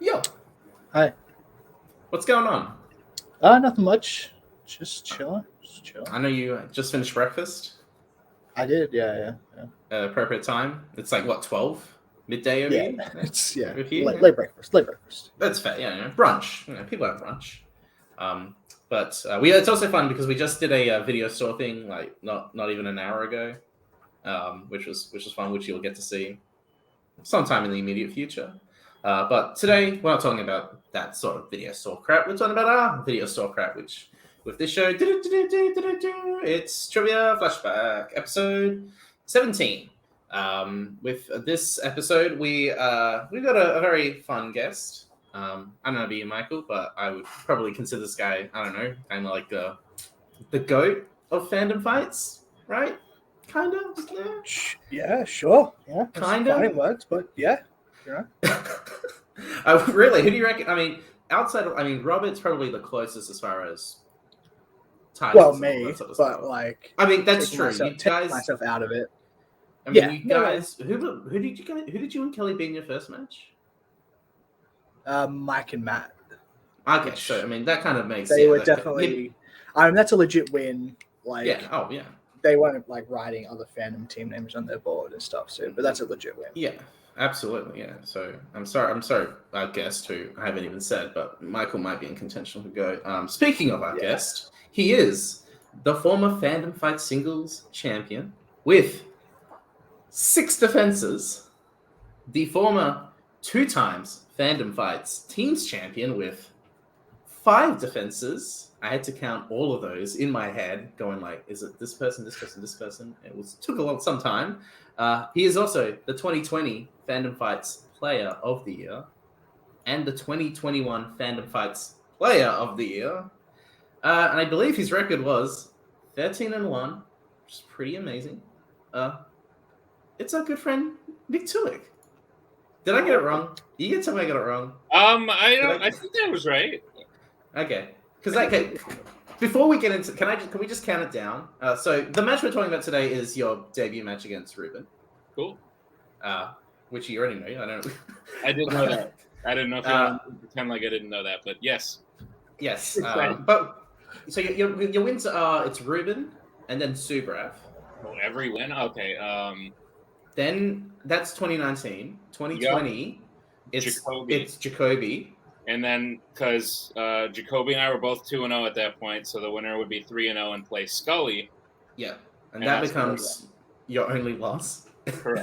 Yo, Hi. what's going on? Nothing much. Just chilling. I know you just finished breakfast. I did, yeah. Appropriate time. It's like what, 12 midday over Yeah, here? it's With you? late breakfast. That's fair. Yeah, brunch. People have brunch. But it's also fun because we just did a video store thing like not even an hour ago, which was fun, which you'll get to see sometime in the immediate future. But today we're not talking about that sort of video store crap. We're talking about our video store crap, which with this show, it's Trivia Flashback episode 17. With this episode, we've got a very fun guest. I don't know about you, Michael, but I would probably consider this guy, I don't know, kind of like the goat of fandom fights, right? Kind of, Yeah, sure. Yeah, kind of. Fine words, but yeah. Really, who do you reckon? I mean, Robert's probably the closest as far as titles. Well, me, Sort of but stuff. like, I mean, that's true. Myself, you guys, myself out of it. I mean, you guys. Who did you and Kelly beat in your first match? Mike and Matt. Okay, so I mean that kind of makes. They were definitely. I mean, that's a legit win. Like, yeah. Oh yeah. They weren't like writing other fandom team names on their board and stuff. So, but that's a legit win. Yeah. Absolutely, yeah. So I'm sorry, our guest who I haven't even said, but Michael might be in contention to go. Speaking of our guest, he is the former Fandom Fight Singles champion with 6 defenses, the former 2 times Fandom Fights Teams champion with 5 defenses. I had to count all of those in my head, going like, is it this person, this person, this person? It took some time. He is also the 2020 Fandom Fights Player of the Year and the 2021 Fandom Fights Player of the Year. And I believe his record was 13-1, which is pretty amazing. It's our good friend Nick Twohig. Did I get it wrong? You can tell me I got it wrong. I think that was right. Okay. Before we get into, can we just count it down? So the match we're talking about today is your debut match against Ruben. Cool. Which you already know. I don't know. I didn't know that. I didn't know if you wanted to pretend like I didn't know that, but yes. Yes. But so your wins are it's Ruben and then Subrav. Oh, every win? Okay. Then that's 2019. 2020, it's Jacoby. And then, because Jacoby and I were both 2-0 at that point, so the winner would be 3-0 and play Scully. Yeah, and that becomes your only loss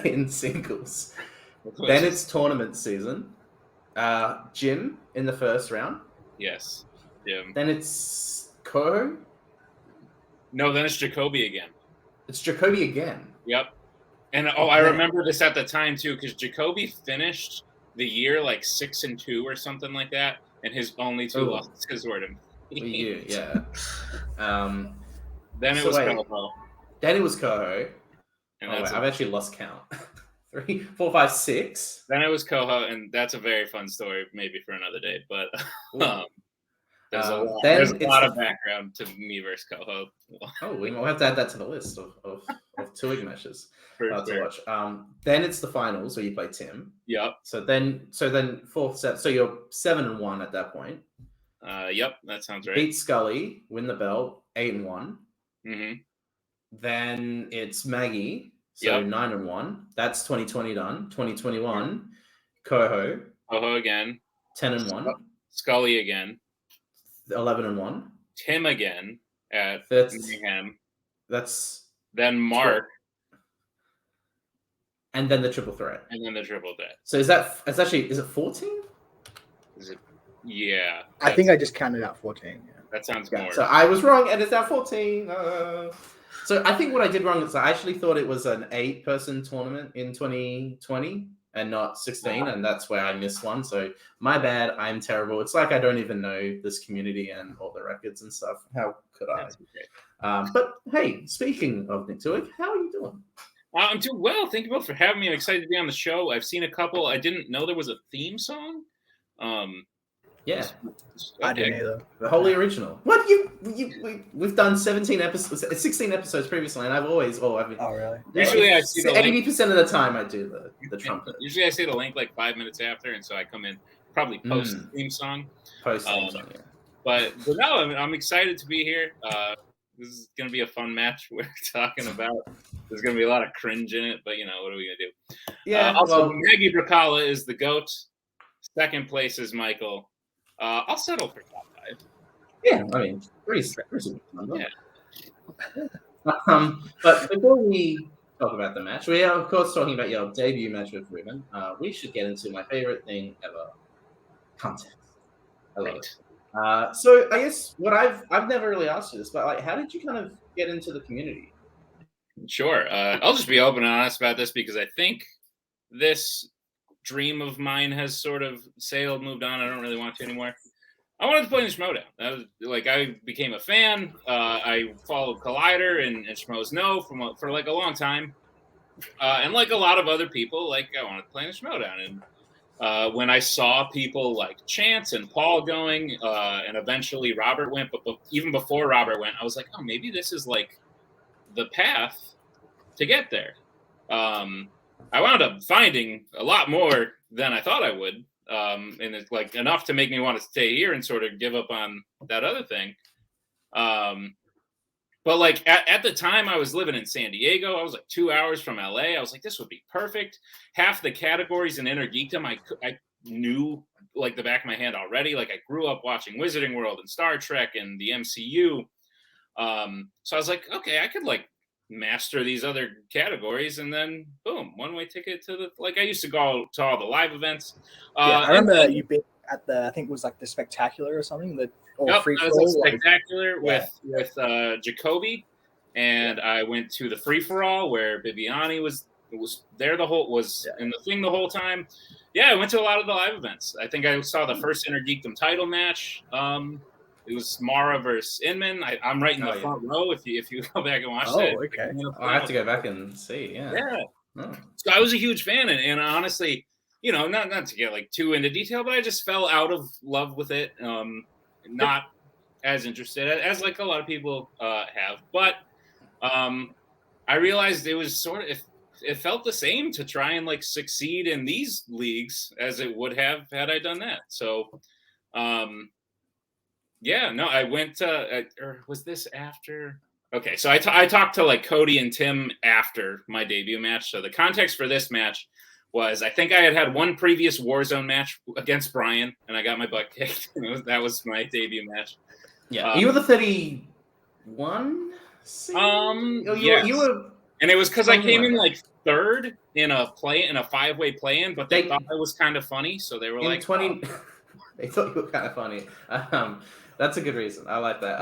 in singles. Then it's tournament season. Jim in the first round. Yes, Jim. Then it's Koho. No, then it's Jacoby again. It's Jacoby again. Yep. And I remember this at the time too, because Jacoby finished the year like 6-2 or something like that, and his only 2 losses were to me. Yeah. Then it was Koho. Then it was Koho. I've actually lost count. 3, 4, 5, 6. Then it was Koho, and that's a very fun story, maybe for another day. But there's a lot of background to me versus Koho. We'll have to add that to the list of Twohig matches to watch. Then it's the finals where you play Tim. Yep. So then fourth set. So you're 7-1 at that point. Yep, that sounds right. Beat Scully, win the belt, 8-1. Mm-hmm. Then it's Maggie, so 9-1. That's 2020 done. 2021, Koho again, 10-1. Scully again, 11-1. Tim again at Mayhem. That's then Mark. And then the triple threat. So is it 14? Is it? Yeah. I think I just counted out 14. Yeah. That sounds more. So I was wrong, and it's now 14. So I think what I did wrong is I actually thought it was an 8-person tournament in 2020 and not 16, and that's where I missed one. So my bad. I'm terrible. It's like I don't even know this community and all the records and stuff. How could I? Okay. But hey, speaking of Nick Twohig, how are you doing? I'm doing well. Thank you both for having me. I'm excited to be on the show. I've seen a couple. I didn't know there was a theme song. Yeah, I didn't either. The wholly original. What we've done 16 episodes previously, and I've always really? Usually I see 80% of the time I do the trumpet. Usually I see the link like 5 minutes after, and so I come in probably post theme song. Post theme song, yeah. But no, I'm excited to be here. This is going to be a fun match we're talking about. There's going to be a lot of cringe in it, but what are we going to do? Yeah. Also, Maggie Bracala is the GOAT. Second place is Michael. I'll settle for top 5. Yeah, I mean, pretty number. Yeah. But before we talk about the match, we are, of course, talking about your debut match with Ruben. We should get into my favorite thing ever, context. I love it. So I guess what I've never really asked you this, but like, how did you kind of get into the community? Sure. I'll just be open and honest about this because I think this dream of mine has sort of moved on. I don't really want to anymore. I wanted to play in Schmoedown. That was like I became a fan. I followed Collider and Schmoes Know for like a long time, and like a lot of other people, like I wanted to play in Schmoedown. And when I saw people like Chance and Paul going, and eventually Robert went, but even before Robert went, I was like, oh, maybe this is like the path to get there. I wound up finding a lot more than I thought I would. And it's like enough to make me want to stay here and sort of give up on that other thing. But like at the time I was living in San Diego, I was like 2 hours from LA. I was like, this would be perfect. Half the categories in Inner Geekdom I knew like the back of my hand already. Like I grew up watching Wizarding World and Star Trek and the MCU. So I was like, okay, I could like master these other categories and then boom, one-way ticket to I used to go to all the live events. I remember you being at I think it was like the Spectacular or something, free for all Spectacular with Jacoby, and I went to the free for all where Bibiani was there in the thing the whole time. I went to a lot of the live events. I think I saw the first Inner Geekdom title match. It was Mara versus Inman. I'm right in the front row. If you go back and watch that. Oh, okay. I have to go back and see. Yeah. Oh. So I was a huge fan, and honestly, not to get like too into detail, but I just fell out of love with it. Not as interested as like a lot of people have, but I realized it was sort of it felt the same to try and like succeed in these leagues as it would have had I done that. So. I went to, or was this after? Okay, so I talked to like Cody and Tim after my debut match. So the context for this match was I think I had one previous Warzone match against Brian, and I got my butt kicked. That was my debut match. Yeah, you were the 31. You were, and it was because I came in like third in a 5-way play-in, but they thought it was kind of funny, so they were like 20. They thought you were kind of funny. That's a good reason. I like that.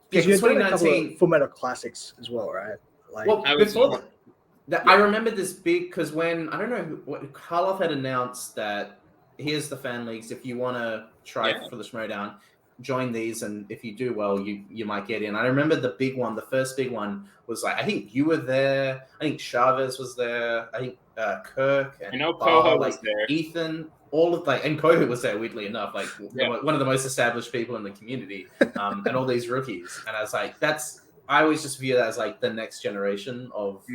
Because you had a couple of Full Metal Classics as well, right? Like, before that, I remember this big because when I don't know what Karloff had announced that here's the fan leagues. If you want to try for the Schmoedown, join these, and if you do well, you might get in. I remember the big one. The first big one was like I think you were there. I think Chavez was there. I think Kirk and Coho was there. Ethan. All of and Kohu was there, weirdly enough, one of the most established people in the community, and all these rookies. And I was like, I always just view that as like the next generation of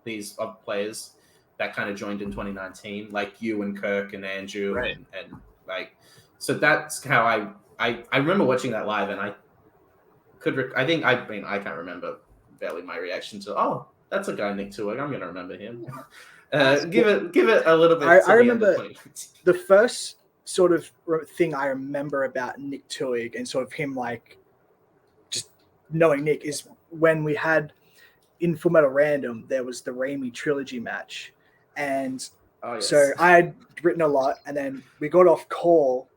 these players that kind of joined in 2019, like you and Kirk and Andrew, right. and like, so that's how I remember watching that live, and I can't remember barely my reaction to, that's a guy Nick Twohig, I'm going to remember him. Give it a little bit. I remember the first sort of thing I remember about Nick Twohig and sort of him like just knowing Nick is when we had in Full Metal Random there was the Raimi trilogy match, and so I had written a lot, and then we got off call,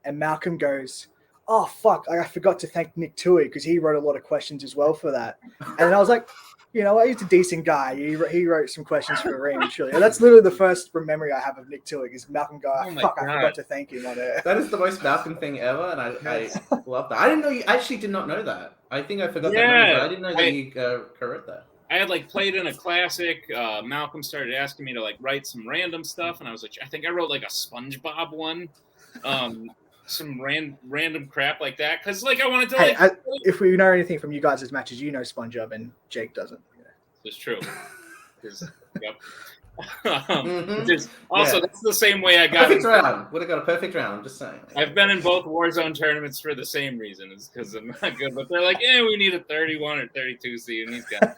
and Malcolm goes, "Oh fuck! I forgot to thank Nick Twohig because he wrote a lot of questions as well for that," and I was like. He's a decent guy. He wrote some questions for Raimi Trilogy. And that's literally the first memory I have of Nick Twohig is Malcolm going, I forgot to thank him on it. That is the most Malcolm thing ever, and I love that. I didn't know you actually did not know that. I think I forgot that memory, but I didn't know that you correct that. I had like played in a classic. Malcolm started asking me to like write some random stuff, and I was like, I think I wrote like a SpongeBob one. Some random crap like that because like I wanted to if we know anything from you guys' matches, SpongeBob and Jake doesn't. It's true. Yep. Which is also that's the same way I got perfect round. Would have got a perfect round. I'm just saying. I've been in both Warzone tournaments for the same reason, is because I'm not good. But they're like, we need a 31 or 32 seed, and he's got.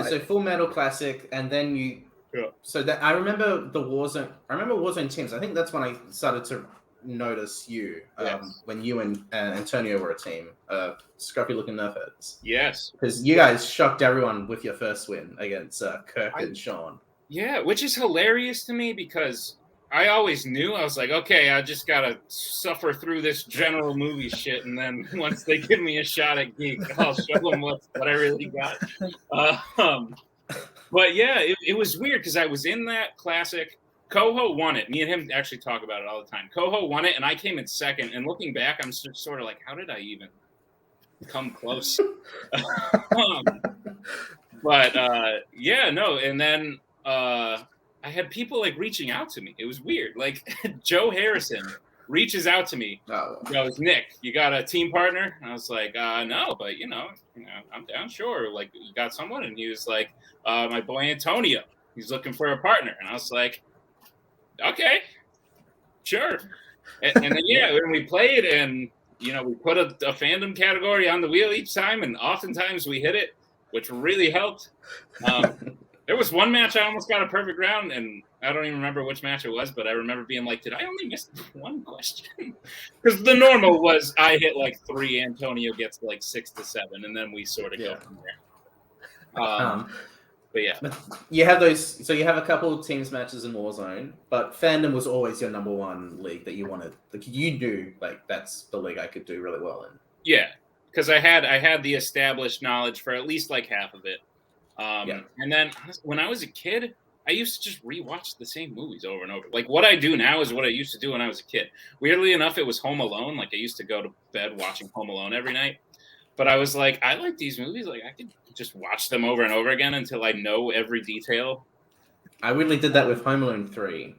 So Full Metal Classic, and then you. Yeah. So that I remember the Warzone. I remember Warzone teams. I think that's when I started to notice you. When you and Antonio were a team. Scruffy looking nerfheads. Yes. Because you guys shocked everyone with your first win against Kirk and Sean. Yeah, which is hilarious to me because I always knew. I was like, okay, I just gotta suffer through this general movie shit, and then once they give me a shot at geek, I'll show them what I really got. But yeah, it was weird because I was in that classic. Coho won it. Me and him actually talk about it all the time. Coho won it, and I came in second. And looking back, I'm just sort of like, how did I even come close? And then I had people like reaching out to me. It was weird. Like Joe Harrison reaches out to me. Goes, Nick, you got a team partner? And I was like, no, but I'm down. Sure. Like, you got someone? And he was like, my boy Antonio. He's looking for a partner. And I was like, okay, sure. And then when we played, and we put a fandom category on the wheel each time, and oftentimes we hit it, which really helped. There was one match I almost got a perfect round, and I don't even remember which match it was, but I remember being like, did I only miss one question? Because the normal was I hit like 3, Antonio gets like 6 to 7, and then we sort of go from there. But yeah. You have those, so you have a couple of teams matches in Warzone, but fandom was always your number one league that you wanted. Like you knew, like that's the league I could do really well in. Yeah, because I had the established knowledge for at least like half of it. And then when I was a kid, I used to just rewatch the same movies over and over. Like what I do now is what I used to do when I was a kid. Weirdly enough, it was Home Alone. Like I used to go to bed watching Home Alone every night. But I was like, I like these movies. Like I could just watch them over and over again until I know every detail. I weirdly did that with Home Alone 3.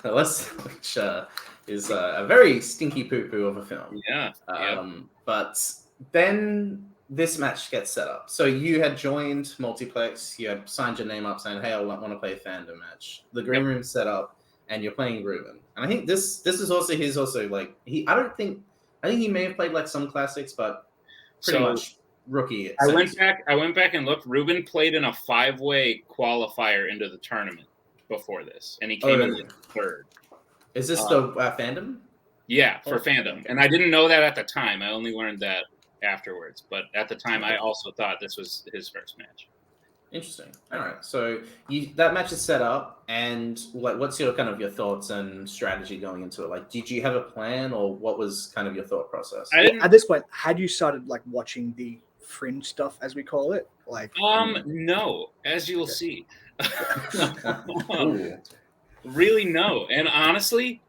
Which is a very stinky poo-poo of a film. Yeah. But then this match gets set up. So you had joined Multiplex, you had signed your name up saying, hey, I want to play a fandom match. The green room's set up, and you're playing Ruben. And I think this is also like I think he may have played like some classics, but pretty much rookie. I went back and looked. Ruben played in a 5-way qualifier into the tournament before this, and he came in like third. Is this the fandom? Yeah, for fandom. And I didn't know that at the time. I only learned that afterwards. But at the time, I also thought this was his first match. Interesting. All right. So that match is set up, and what's your kind of your thoughts and strategy going into it? Like, did you have a plan, or what was kind of your thought process? At this point, had you started like watching the fringe stuff, as we call it? Like, no, as you'll see. Really, no. And honestly,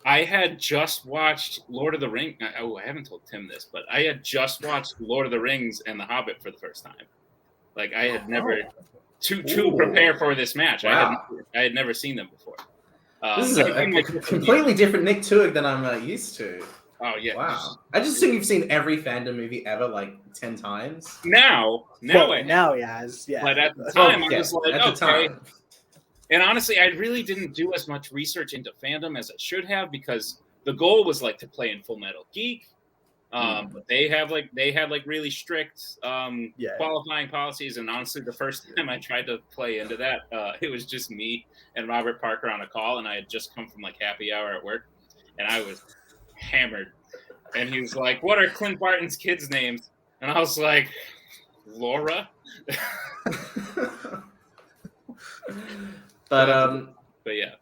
I had just watched Lord of the Rings. I haven't told Tim this, but I had just watched Lord of the Rings and The Hobbit for the first time. Like I had never to prepare for this match. Wow. I had never seen them before. This is a completely different Nick Twohig than I'm used to. Oh yeah! Wow. I just assume you've seen every fandom movie ever like 10 times. Now he has. Yeah. But at the time, I was like, okay. And honestly, I really didn't do as much research into fandom as I should have, because the goal was like to play in Full Metal Geek. But they had really strict qualifying policies, and honestly, the first time I tried to play into that, it was just me and Robert Parker on a call, and I had just come from like happy hour at work, and I was hammered. And he was like, "What are Clint Barton's kids' names?" And I was like, "Laura." But yeah.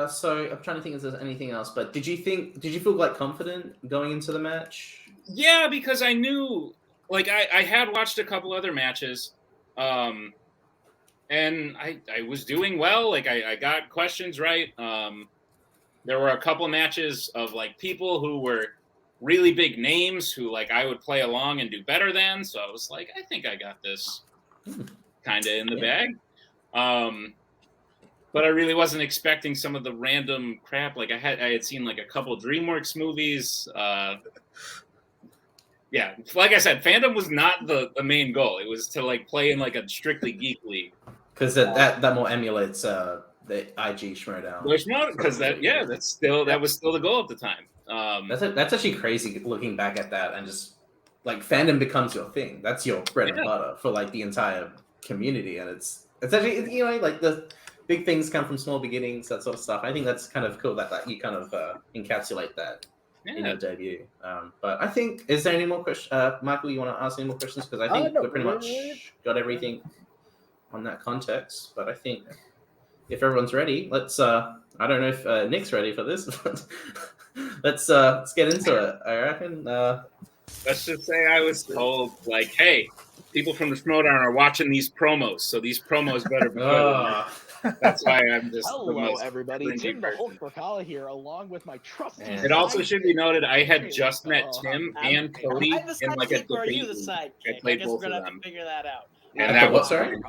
So I'm trying to think if there's anything else, but did you feel like confident going into the match? Yeah, because I knew, like I had watched a couple other matches, and I was doing well. Like I got questions right. There were a couple matches of like people who were really big names who like I would play along and do better than. So I was like, I think I got this kind of in the bag. But I really wasn't expecting some of the random crap. Like I had seen like a couple DreamWorks movies. Yeah, like I said, fandom was not the main goal. It was to like play in like a strictly geek league. Because that more emulates the IG Schmodown. Because that was still the goal at the time. That's actually crazy looking back at that and just like fandom becomes your thing. That's your bread and butter for like the entire community, and it's actually, you know, like the big things come from small beginnings, that sort of stuff. I think that's kind of cool that you kind of encapsulate that in your debut. But I think, is there any more questions? Michael, you want to ask any more questions? Because I think we pretty much got everything on that context. But I think if everyone's ready, let's. I don't know if Nick's ready for this, but let's get into it. I reckon. Let's just say I was told, like, hey, people from the Schmodown are watching these promos, so these promos better be good. That's why I'm just hello, everybody. Tim the Hulk Bacala here, along with my trusty. It also should be noted I had just met Tim and Cody in like a debate. I played both of them. Have to figure that out. And that was sorry.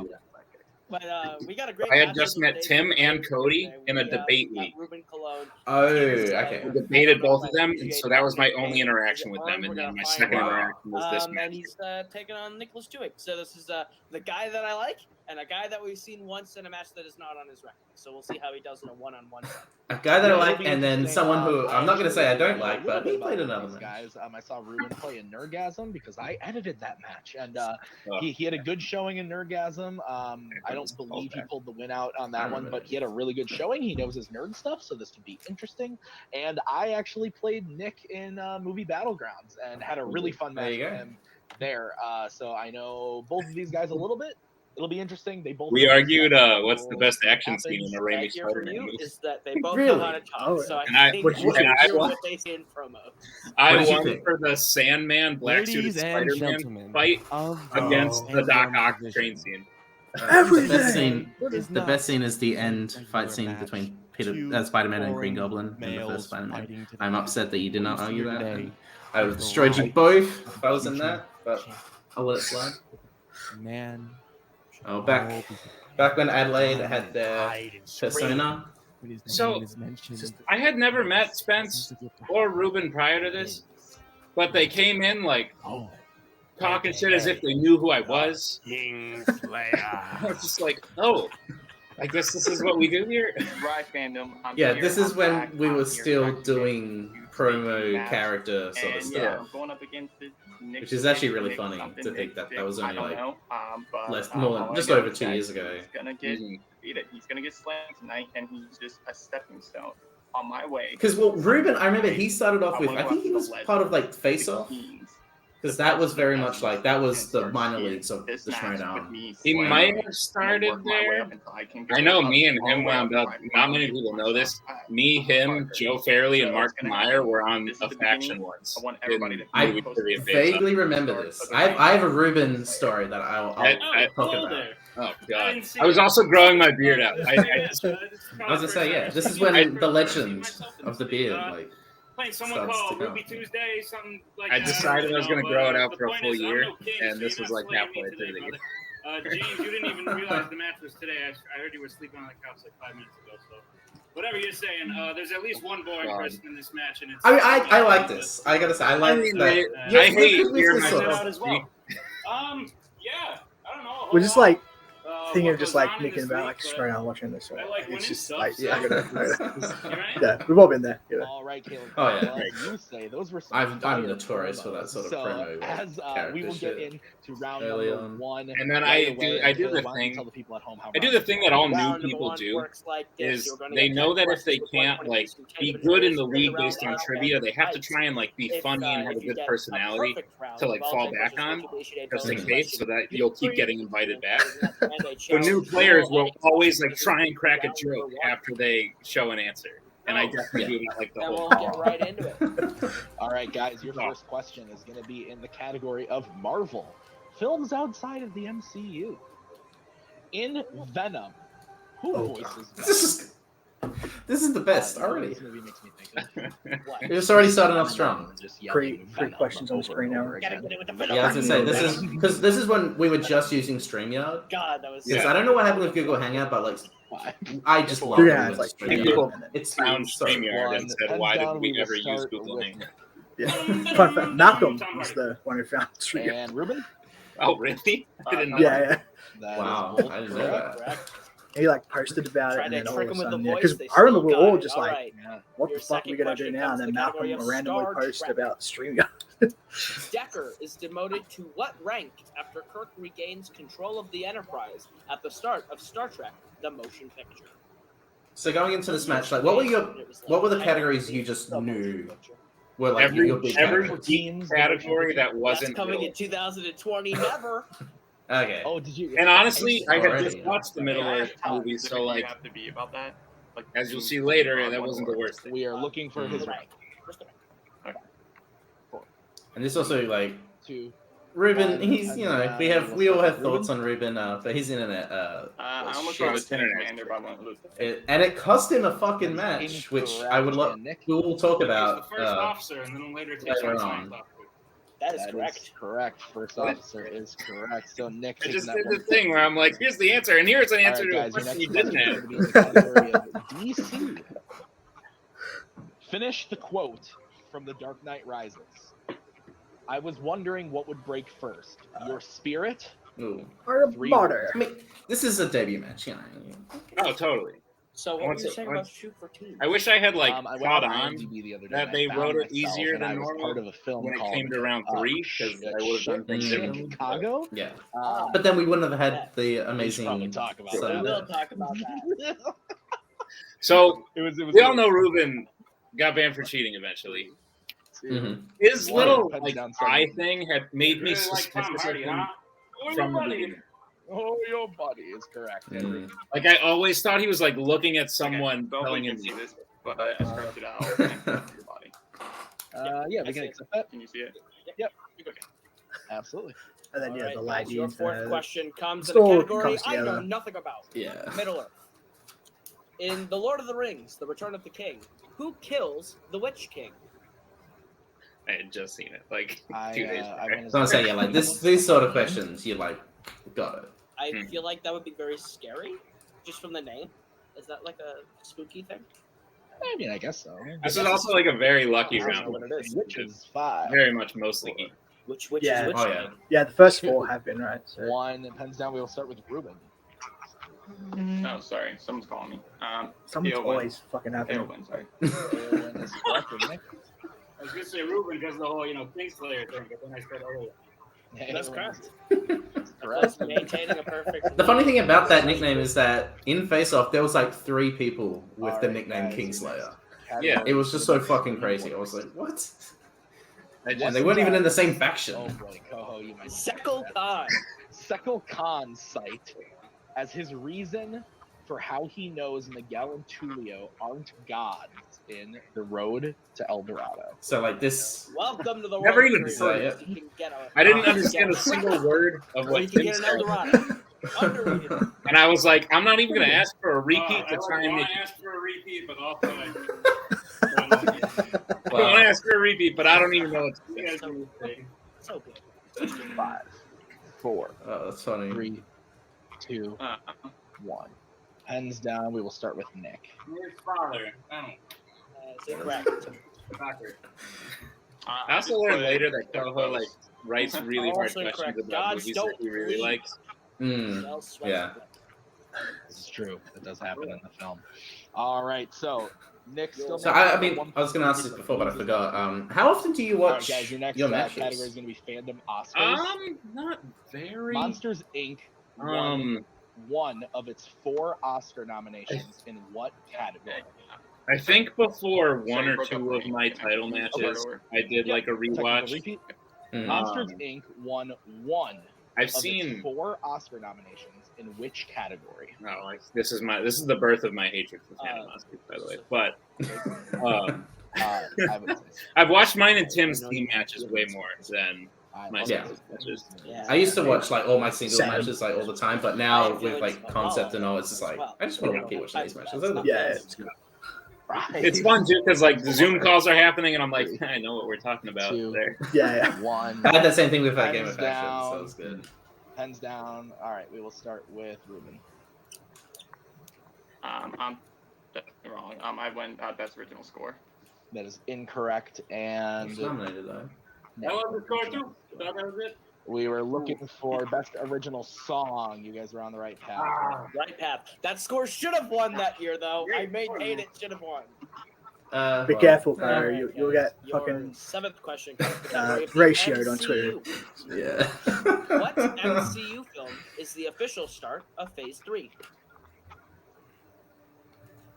But we got a great. I had just met Tim and Cody in a debate league. Ruben Cologne. Oh, okay. We debated both of them, and so that was my only interaction with them. And then my second interaction was this match. And he's taking on Nicholas Twohig. So this is the guy that I like, and a guy that we've seen once in a match that is not on his record. So we'll see how he does in a one-on-one. A guy that I like, and then someone who I'm not going to say I don't like, but he played another match. Guys, I saw Ruben play in Nerdgasm because I edited that match, and he had a good showing in Nerdgasm. I don't believe he pulled the win out on that one, but he had a really good showing. He knows his nerd stuff, so this could be interesting. And I actually played Nick in movie Battlegrounds and had a really fun match with him there. So I know both of these guys a little bit. It'll be interesting. They both. We argued what's the best action scene in a Raimi Spider-Man movie. Is that they both know how to talk? So I think what they see in promo. I won for the Sandman Black Suited Spider-Man fight against the Doc Ock train scene. The best scene is the end fight scene between Spider-Man and Green Goblin in the first Spider-Man. I'm upset that you did not argue that. I would have destroyed you both if I was in that, but I'll let it slide. Man. Oh, back when Adelaide had their persona. So I had never met Spence or Ruben prior to this, but they came in like talking shit as if they knew who I was. I was just like, oh, I guess this is what we do here. Right, fandom. Yeah, this is when we were still doing promo character sort of stuff. Going up against which is actually really funny to think that was only like just over 2 years ago. He's gonna get defeated. He's gonna get slammed tonight, and he's just a stepping stone on my way. Because Ruben, I remember he started off with, I think he was part of like Face Off. Because that was very much like, that was the minor leagues of the Schmodown. He might have started there. I know me and him wound up, not many people know this, me, him, Joe Fairley, and Mark Meyer were on a faction once. I vaguely remember this. I have a Ruben story that I'll talk about. Oh, God. I was also growing my beard out. I was going to say, yeah, this is when the legend of the beard, like, playing someone called Ruby Tuesday, something like I decided I was going to grow it out for a full year, and this was like halfway through the year. James, you didn't even realize the match was today. I heard you were sleeping on the couch like 5 minutes ago, so whatever you're saying, there's at least one boy present in this match, and it's. I like this. I gotta say, I like that. I hate hearing myself as well. Yeah, I don't know. We're just like thinking of just like thinking about like just right now watching this. So it's just like yeah, we've all been there. You know? All right, Caleb. Oh yeah. You say those were. I'm notorious for that sort of promo. As we will get into round number one, and then I do the thing. I do the thing that all new people do is they know that if they can't like be good in the league based on trivia, they have to try and like be funny and have a good personality to like fall back on just in case, so that you'll keep getting invited back. So new players will always like try and crack a joke after they show an answer. And I definitely do that like the whole time. We'll get right into it. All right, guys, your first question is going to be in the category of Marvel. Films outside of the MCU. In Venom, who voices Venom? This is the best already. This movie makes me think You're just already starting off strong. Three questions on the screen now. Yeah, I was gonna say this is when we were just using StreamYard. God, that was. I don't know what happened with Google Hangout, but like I just love it. It's found StreamYard and said, "Why didn't we ever use Google Hangout?" Yeah. Fun fact: Malcolm was the one who found Striga. And Ruben? Oh, really? I didn't know. Yeah. That Wow, is both I didn't know correct. that. He like posted about it, Tried and to then all trick of a him with the sudden, yeah, voice. because They I remember still we were got all it. just All like, right. what Your the fuck are we second gonna do question now? comes And in then the category Malcolm of randomly Star posted Trek. about Striga. Decker is demoted to what rank after Kirk regains control of the Enterprise at the start of Star Trek: The Motion Picture? So going into this match, like, what were the categories you just knew were like your big Every categories? team category that That's wasn't coming middle. in 2020. Never. Okay. Oh, did you? And honestly, I had Already. just watched the Middle I Earth have tons movie, that so you like, have to be about that. Like, as you'll teams see to later, on that one wasn't the order. worst thing. We are looking for his Mm. rank. Just the rank. And this also like 2. Ruben, One, he's and we all start have with thoughts Ruben. on Ruben, but his internet I was almost shit. went with Tank Internet. Commander, but I went with And it cost him a fucking That is match, which I would incorrect, love. and Nick? We will talk He's the about first officer, and then later takes later on on. science officer. That is That correct. is correct. First officer is correct. So Nick I taking just that did one. the thing where I'm like, here's the answer, and here's an All answer right, to a guys, your question next you didn't question is have. going to be in the category of DC. Finish the quote from The Dark Knight Rises. I was wondering what would break first, your spirit? Ooh. Or a 3 martyr. I mean, this is a debut match, you know. Oh, totally. So what were Once you it- saying about Shoot for Teams? I wish I had like I went caught on on IMDb the other day that and they I found wrote it myself, easier and than I was normal part of a film when it called came to round 3 because I would have done things Shit in differently. Chicago. Yeah. Ah. But then we wouldn't have had the We should amazing. probably talk about We that. will talk about that. So It was we all know Ruben got banned for cheating eventually. Mhm. His One, little depends like down eye seven. thing had made me Really like Tom suspicious of Hardy, him huh? Or from the nobody. beginning. Oh, your buddy is correct. Mm. Like I always thought he was like looking at someone Hopefully telling you him. can see this, but I scratched it out and put it to your body. Yeah, I we see can it. accept that. Can you see it? Absolutely. And then yeah, All the right, guys, your laggy. fourth question comes It in a all category comes I know together. nothing about. Yeah. Middle Earth. In The Lord of the Rings: The Return of the King, who kills the Witch King? I had just seen it like I 2 days. I prior. went So I say, yeah, like these sort of questions, you like got it. I Hmm. feel like that would be very scary, just from the name. Is that like a spooky thing? I mean, I guess so. This is also like a very lucky I don't round. know what it is. Which is 5. Very much mostly geek. Which Yeah. is which? Oh yeah. Yeah, the first 4 have been right. So. 1 pens down. We will start with Ruben. Oh, sorry. Someone's calling me. Someone's Tailwind. always fucking happening. Tailwind, sorry. Tailwind is correct. And Nick. I was gonna say Ruben because the whole Kingslayer thing, but then I said, oh, That's Tailwind correct. is correct. Maintaining a perfect. The funny thing about that nickname is that in Face Off there was like 3 people with the Alright, nickname guys, Kingslayer. Category It was just so is fucking crazy. I was like, what? I And just they weren't even in the same Oh faction. boy, Coho, you might. Sekal Khan. Sekal Khan's site as his reason for how he knows Miguel and Tulio aren't gods in The Road to El Dorado. So like this. Welcome to the Never world even where heard you it. can get a. I didn't you understand a can single word of Or what you can Tim get an said, El Dorado. Underrated. and I was like, I'm not even gonna ask for a repeat I to try and want make. to ask for a repeat, but also I I want to ask for a repeat, but I don't even know what to you say. guys do this thing. So good. 5, 4, Oh, that's funny. 3, 2, 1. Pens down. We will start with Nick. Where's father? I don't know. That's incorrect. Soccer. I also learned later that Coho like writes really hard Also questions incorrect. about Gods movies don't that he really bleed. likes. Mm. Mel sweats Yeah. blood. This is true. It does happen in the film. All right, so Nick still. So I mean, I was gonna ask this before, but I forgot. How often do you All right, watch guys, your next matches? category is going to be fandom Oscars. Not very. Monsters Inc. won one of its 4 Oscar nominations in what category? I think before So one you or broke up 2 for of me. my Can I title use matches, order? I did like a Technical rewatch. repeat. Mm. Monsters Inc. won one I've of its seen. 4 Oscar nominations in which category? No, like this is the birth of my hatred for Phantom Oscars, by the way. But I would say. I've watched mine and Tim's team matches way more than my love Yeah. singles matches. Yeah. I used to watch like all my single Same. matches like all the time, but now with like concept and all, it's just like I just want to keep watching these matches. Yeah, it's good. It's fun too because like the Zoom calls are happening, and I'm like, I know what we're talking about 2, there. Yeah. 1. I had that same thing with Game of Hands Fashion, so down. it was good. Pens down. All right, we will start with Ruben. I'm definitely wrong. I went best original score. That is incorrect. And It's nominated though. I love the score too. Thought that was it. we were looking for best original song. You guys were on the right path. Right path. That score should have won that year, though. I maintain it should have won. Be careful, Barry. You'll get Your fucking seventh question. comes ratioed on Twitter. Yeah. What MCU film is the official start of Phase 3?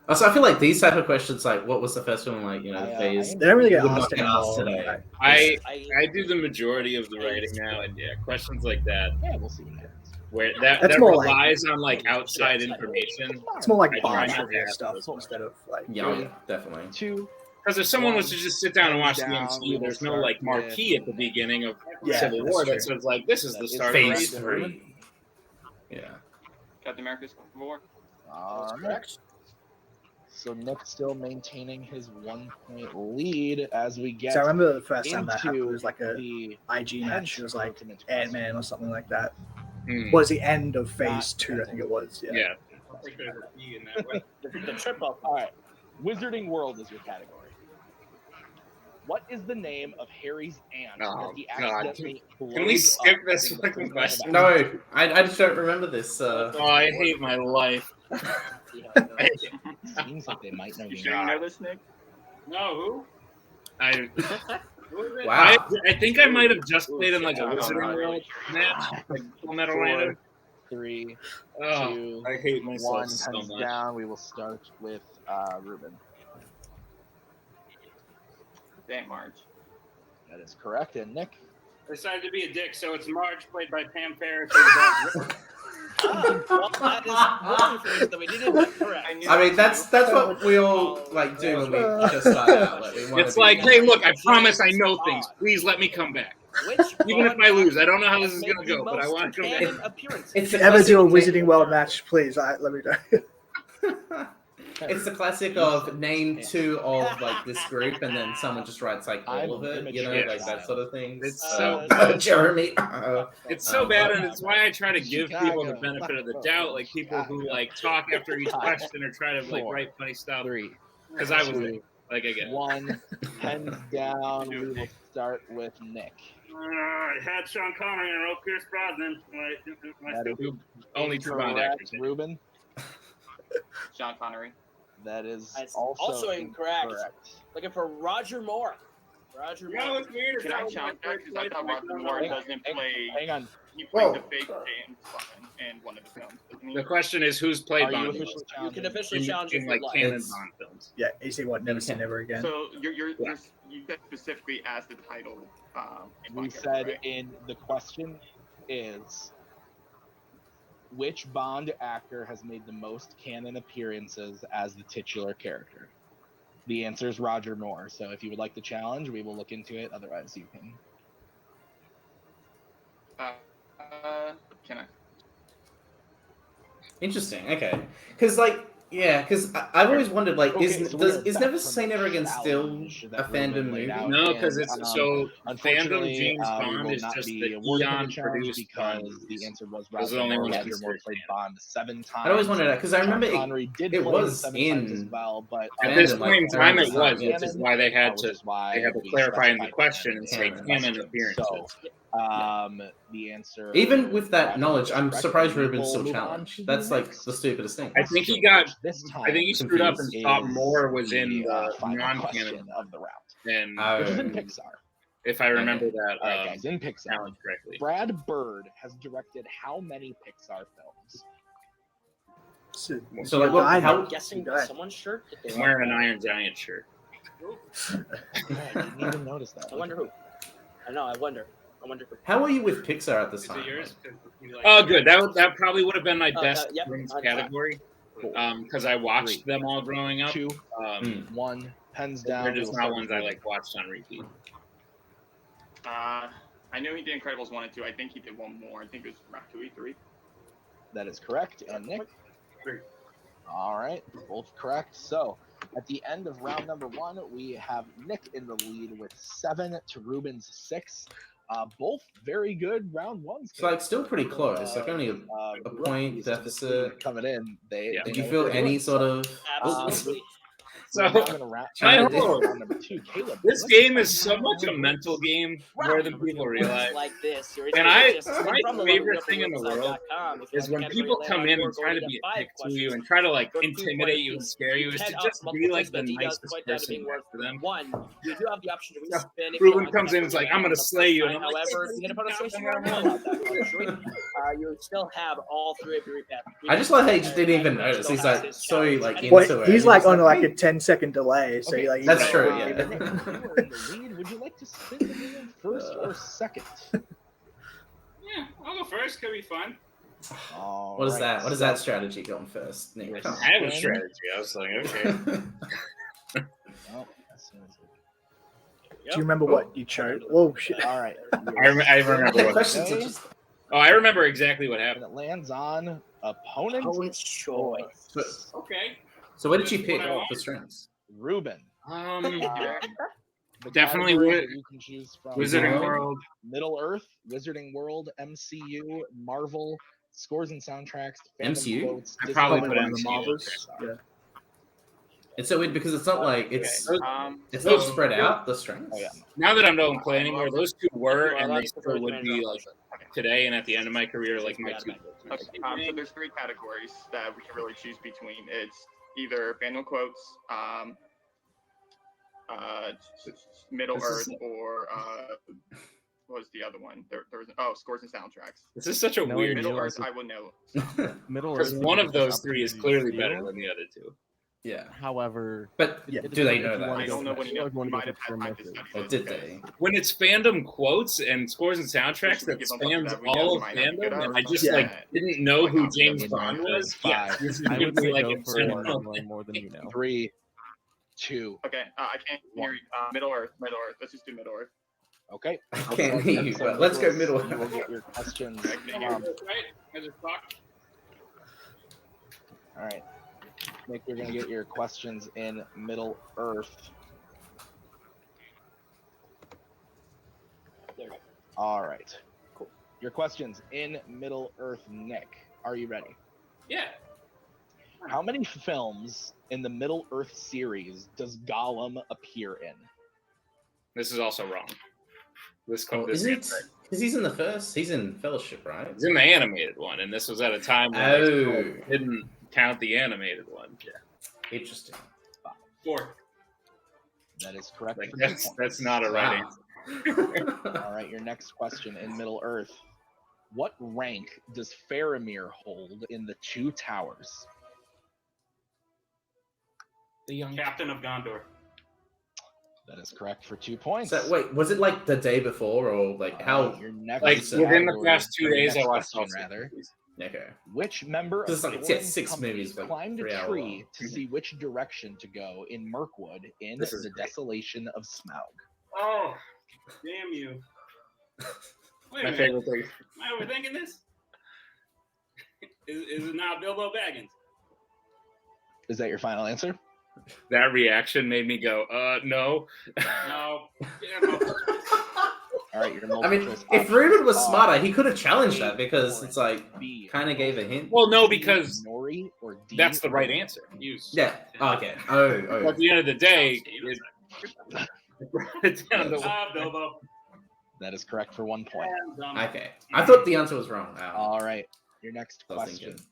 Also, I feel like these type of questions, like, what was the first one, like, phase? They don't really get would not asked get asked anymore. today. I do the majority of the writing now, and questions like that, Yeah, we'll see what happens. where That's that more like- relies on like outside information. It's more like I bar try not to trivia ask stuff those instead of like. Yeah, definitely. 2. Because if someone was to just sit down and watch the Down, MCU, there's no like marquee at the beginning of Yeah, Civil that's War true. that says like this is the That is start Phase of 3. Yeah. Captain America's War. Correct. So Nick still maintaining his 1-point lead as we get So I remember the first time that happened, into it was like a the IG match. It was like penultimate Ant-Man or something like that. Hmm. Was the end of Phase 2, I think it was. Yeah. Yeah. I think there's a key in that way. The triple. All right, Wizarding World is your category. What is the name of Harry's aunt Oh, that he God. accidentally Can we blows skip up this in the fucking Prisoner of question? Azkaban? No, I just don't remember this. Oh, I hate my life. Seems like they might know You the sure you know this, Nick? No, who? I Who is it? Wow. I think I might have just played in like a Wizarding World match, like Full Metal 4, Random. 3, Oh, 2, I hate myself 1. so Hands much. down. We will start with Ruben. Damn, Marge. That is correct. And Nick. I decided to be a dick, so it's Marge, played by Pam Ferris. Well, that is one information that we needed, but correct. I mean, that's what we all like do when we just start out. Like, we wanna It's be- like, hey, look, I promise I know things. Please let me come back. Which Even if Bond I lose, I actor don't know how this has is made gonna the go, but I most want to come canon back. appearances? It's If you ever do a classic- Wizarding World match, please, let me know. It's the classic of name 2 of like this group, and then someone just writes like all of it, you know, like that sort of thing. It's so- Jeremy. It's so bad, and it's why I try to give Chicago. people the benefit of the doubt, like people who like talk after each question or try to like write funny stuff. 3, Because I was 2, like, I get it. 1. Hands down. We will start with Nick. I had Sean Connery and wrote Pierce Brosnan. That is Only true Bond correct. actors. Ruben. Sean Connery. That is That's also incorrect. Looking for Roger Moore. Roger You know Moore. what's weird? Can I challenge that? Because I thought Roger Moore doesn't play. Hang on. He plays Whoa. the fake James Bond in one of the films, doesn't he? The question is, who's played Are you Bond officially most? You can challenging? officially challenge in if like you'd like. canon It's- Bond films? Yeah, is he what? Never say never again. So you specifically asked the title. In We my said category, right? in the question is which Bond actor has made the most canon appearances as the titular character? The answer is Roger Moore. So if you would like the challenge, we will look into it. Otherwise, you can. Can I? Interesting. Okay, because I've always wondered, like, Okay, is so we are back Never from Say the Never Again still challenge a that fandom Ruben laid movie? out. No, because it's And, so fandom Unfortunately, James we Bond will is not just be the awarding Eon the challenge produced because Bond. the answer was Those are the Roger only Moore. ones Roger Moore considered played canon. Bond 7 times. I always wondered that because I Sean remember Connery did it play was 7 in times as well, but At fandom, this like, point in time, it all was, the which is why they had to why clarify in the specified question and say canon canon question. appearances. The answer. Even with that Roger knowledge, Moore is I'm correct, surprised and we Ruben will still move on challenged. to That's the like next the stupidest thing. I think he question, got. which this time I think he screwed up and thought is more was in the final non-canon question of the round, than which is in Pixar. if I remember that All right, guys, in Pixar, challenge correctly. Brad Bird has directed how many Pixar films? So, like, what? I How? know. Guessing Guy. someone's shirt. That they I'm wearing an Iron Giant shirt. I didn't even notice that. I wonder who. I know. I wonder who. How were you with Pixar at this Is time? it yours? 'Cause you like- Oh, good. That probably would have been my best yep, films on category because I watched 3, them all growing up. 2, Mm. 1, pens down. They're We just will not start ones with I Ruben. like watched on repeat. I know he did Incredibles 1 and 2. I think he did one more. I think it was Ratatouille 3. That is correct. And Nick? 3. All right, both correct. So at the end of round number 1, we have Nick in the lead with 7 to Ruben's 6. Both very good round ones. It's like still pretty close. Like only a point rookies deficit. coming in. They Yeah. they Did you know feel what they're any doing. sort of? Absolutely. So, We're now gonna wrap I round hope- number 2. Caleb, this let's game spend is so time much a on mental this. game more than people realize. Like this. You're And just my from the favorite Lovely thing in the Open world website.com. If you is have when category people land come on in board, and go try to get be a 5 dick to you questions. and try to like For 2 intimidate points you and apiece. scare you is can to up just multiple be things like the that he does nicest point down to person being worth for them. 1. You do have the option to Yeah. respin if Ruben you want comes in, category it's like, land I'm on gonna the slay you, first and time. I'm like, However, if you get a bonus race, you are not allowed that luxury. You still have all 3 of your repair. I just like how he just didn't even notice. He's like so like into Well, it. he's You're like just on like hey. a 10-second delay. So Okay, like That's he's- true, Nick, yeah. you are in the lead. Would you like to spin the wheel first or second? Yeah, I'll go first. Could be fun. All What is right, that? What is so- that strategy going first? Nick, Yes. come I have a Spin. strategy. I was like, okay. Well, as soon as Do you remember what you chose? Oh shit! All right. I remember The what. questions are Okay. just Oh, I remember exactly what And happened. it lands on opponent's Opponent's choice. choice. Okay. So what did you That's pick what I want. for strings? Ruben. The Definitely categories Wi- that you can choose from Wizarding are World. Middle Earth, Wizarding World, MCU, Marvel, scores and soundtracks, fandom MCU? quotes. I Disney probably Probably put one of the MCU. Marvels. Yeah. It's so weird because it's not like it's Those not spread out the strings. Oh, yeah. Now that I'm done planning more, those two were, You are and allowed they to put still the would range be on like it. today and at the end of my career, like my two. Okay, so there's 3 categories that we can really choose between. It's either fandom quotes, Middle This is- Earth, or what was the other one? There was scores and soundtracks. This is such a No, weird Middle Middle Earth Earth, I will know. Middle because Earth one gives of you the those 3 is opportunity clearly to better steal. than the other 2. Yeah, However, but Yeah, do they if know you that? wanna I go don't know for- what he if you knows. wanna He go might for have had time to primitive. study. Or did they? When it's fandom quotes and scores and soundtracks Should we that give him something spans that we all know of might not be good fandom, at? and I just Yeah. like didn't know Like, who I'm James good. Bond was. Yeah, Five. you should I give would me say like go a for 10 one out. knowing more than you know. 3, 2. Okay, I can't hear you. Middle Earth. Let's just do Middle Earth. Okay. I can't hear you, but let's go Middle You will Earth. get your questions. I can hear you. Right? As a clock. All right. Nick, you're going to get your questions in Middle Earth. There we go. All right. Cool. Your questions in Middle Earth, Nick. Are you ready? Yeah. How many films in the Middle Earth series does Gollum appear in? This is also wrong. This Oh, comes. is it? Because he's in the first. He's in Fellowship, right? It's in the animated one, and this was at a time when Oh. they didn't count the animated one. Interesting. 4. That is correct. Like for 2 that's points. not a right Wow. answer. All right, your next question in Middle Earth. What rank does Faramir hold in the Two Towers? The young Captain of Gondor. That is correct for 2 points. So wait, was it like the day before or like how? Your next like Recent within the category- past 2 or your days, I next watched question, all 6 rather. movies. Okay. Which member of This is like- Thorin's yeah, 6 company movies, like, climbed a 3 hour tree long. to see which direction to go in Mirkwood in This is the great. Desolation of Smaug? Oh, damn you. Wait a My minute. favorite thing. Am I overthinking this? Is it not Bilbo Baggins? Is that your final answer? That reaction made me go, no. No. Yeah, no. All right, your I multiple mean, choice if options Ruben was are smarter, he could have challenged A, that because or it's like B, kind of gave a hint. Well, no, C, because Nori, or D, that's the or right E. answer. You Yeah. Oh, okay. Oh. But at the end of the day, it brought it down to Bilbo. That is correct for 1 point. Okay. I thought the answer was wrong. All right, your next I was question. thinking.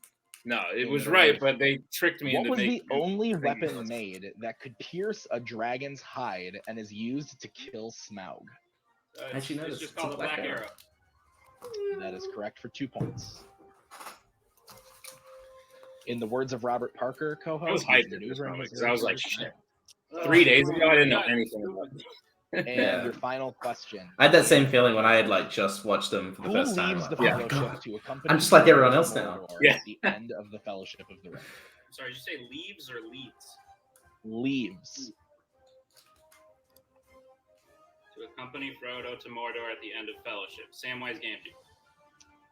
no, it In was the right, race. but they tricked me What into was the making only things weapon less- made that could pierce a dragon's hide and is used to kill Smaug? Actually, no, it's it's just a called the black Black arrow. Arrow. That is correct for 2 points. In the words of Robert Parker, I was co-host, hyped he's at this maneuvering moment his because I was way like, through shit. 3 days ago, I didn't know anything about it. And Yeah. your final question. I had that same feeling when I had like just watched them for the Who first time. leaves the Like, oh my Fellowship God. to accompany I'm just like everyone Sauron else to now. Mordor Yeah. at the end of the Fellowship of the Ring? Sorry, did you say leaves or leads? Leaves. To accompany Frodo to Mordor at the end of Fellowship. Samwise Gamgee.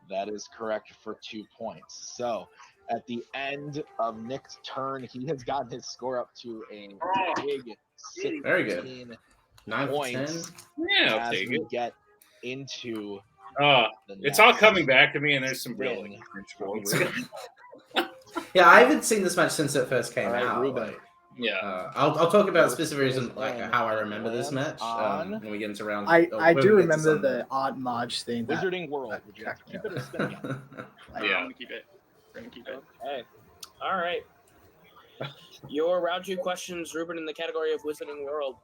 That is correct for 2 points. So at the end of Nick's turn, he has gotten his score up to a big Very good. 16 9 for 10. points Yeah, I'll as take we it. get into Uh, the it's all next coming back to me, and there's some real spin like, cringe of quotes. Ruben. Yeah, I haven't seen this match since it first came All right, out. Ruben. Like, Yeah. I'll talk about This specific reason is like in how I remember this match on- when we get into round. I when do we get to remember Sunday. the Aunt Marge thing. That, Wizarding World. Would you have to keep it or spin again? I'm Yeah. gonna keep it. We're gonna keep it. Okay. All right. Your round 2 questions, Ruben, in the category of Wizarding World.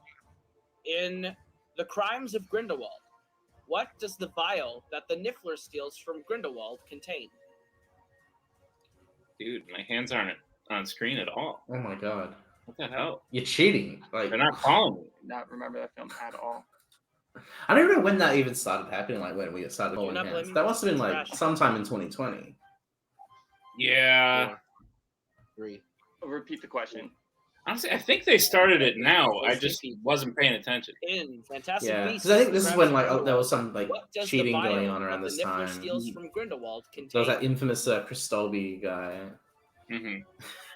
In The Crimes of Grindelwald, what does the vial that the Niffler steals from Grindelwald contain? Dude, my hands aren't on screen at all. Oh my god, What the hell? you're cheating! Like They're not calling me. Not remember that film at all. I don't even know when that even started happening. Like when we started holding not hands. blaming That me, must have been it's like trash. sometime in 2020. Yeah. 3. Repeat the question. Honestly, I think they started it now. I just wasn't paying attention. In Fantastic Yeah, Beasts, because I think this The is Crimes when like of there was Grindelwald, some like what does the cheating vial going on around that this the Niffler time. steals from Grindelwald There contain? was that infamous Christolby guy. Hmm.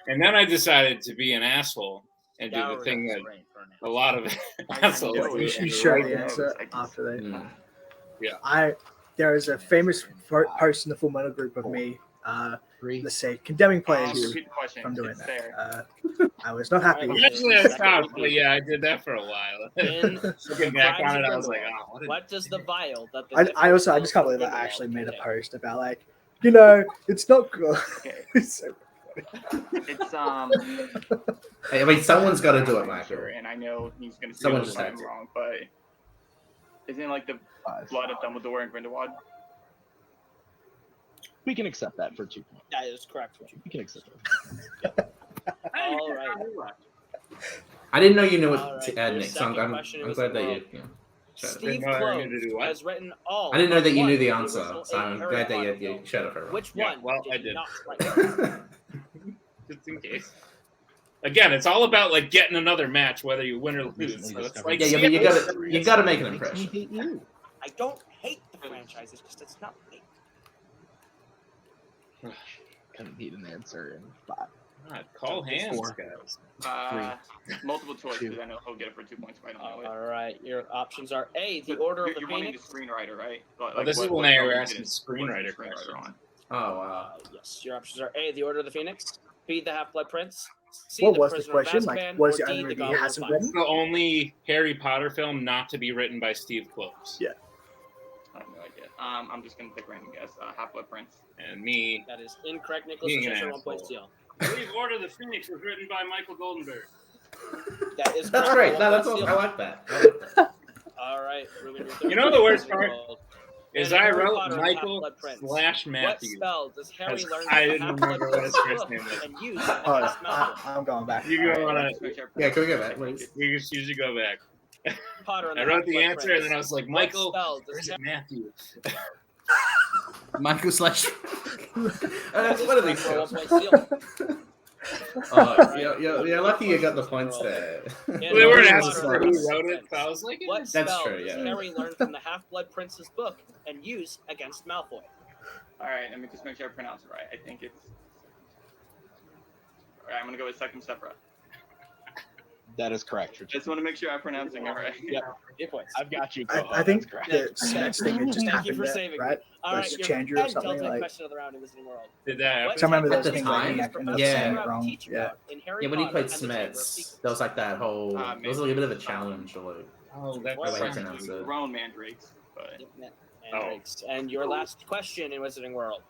And then I decided to be an asshole and do the thing that a lot of assholes know do. it. You share the Right. answer I can- after they. Mm. There is a famous post in the Full Metal group of me. 3. Let's say condemning players Repeat the question. from doing It's that. there. I was not happy. Eventually I stopped, but yeah, I did that for a while. In Looking back on it, I was like, oh, what What does the vial that the I Niffler just steals can't from believe I Grindelwald actually made a contain? post about like, it's not good. Okay. It's so It's Hey, I mean, someone's got to do it, I'm Michael. sure, and I know he's gonna say Someone this just if had I'm to. wrong, but isn't like the 5. blood of Dumbledore and Grindelwald? We can accept that for 2 points. That is correct. We can accept it. All right. I didn't know you knew All what right, to add, your Nick. So second I'm question was glad that involved. you. Shut up. Steve Didn't know I needed to Close do what? has written all. I didn't know that you but knew one the of answer, original so 8 I'm Harry glad that Potter you films. shut up, everyone. Which Yeah, one? well, did I he did. not write? Just in case. Again, it's all about like getting another match, whether you win or lose. So it's like, Yeah, but you gotta make an Makes me impression. hate you. I don't hate the franchise. It's just it's not me. Couldn't need an answer in 5. God, call hands, 4. guys. Multiple choice, 2. because I know he'll get it for 2 points if I don't know it. All right, your options are A, the Order of the You're wanting the Phoenix. screenwriter, right? Well, this is when they were asking what's screenwriter the questions. on? Oh wow. Yes, your options are A, the Order of the Phoenix, B, the Half-Blood Prince, C, What the was the Prisoner of question? Like, Azkaban, what is or the D, only the movie he Goblet of hasn't Fire. written? It's the only Harry Potter film not to be written by Steve Close. Yeah. I have no idea. I'm just gonna pick random guess. Half-Blood Prince. And me. That is incorrect, Nicholas. Being an Patricia, 1 point asshole. steal. I believe Order of the Phoenix was written by Michael Goldenberg. That is That's correct. great. 1 No, that's point awesome. steal. I like that. All right, Ruben, your third You know the worst question part is And I Harry wrote Potter and Michael Half-Blood Prince. / What Matthew. spell does Harry That's- learn I from the didn't Half-Blood remember what his Prince's first book name was. and use Oh, against Malfoy? I'm going back. You go on a, Yeah, can we go back, please? you should go back. Potter and I the wrote the Half-Blood answer Prince. and then I was like, What Michael, spell or does is it Matthew? Michael slash. That is What are these? correct for 1 skills? point steal. Oh, you're lucky you got the points there. And Well, they weren't Harry asking Potter for and who the wrote it, Half-Blood so I was like, What yes. That's spell true, does yeah. Harry learn from the Half-Blood Prince's book and use against Malfoy? All right, let me just make sure I pronounce it right. I think it's. All right, I'm gonna go with Second Sepra. That is correct. I just want to make sure I'm pronouncing it right. Yep. 8 points. I've got you. I think That's correct. the Smets thing had just Thank you happened for there, saving me. right? All There's right, a your changer or penultimate something like. question of the round in Wizarding World. Did that What happen? I remember At those the things like time? being like, Professor Yeah. saying it Sprout wrong. teach Yeah. about in Harry Yeah, when he Potter played and the Chamber of Smets, Secrets? there was like that whole. It was like a bit of a challenge, or like. Oh, that Well, way I sounds pronounce it. Grown mandrakes, but And your last question in Wizarding World.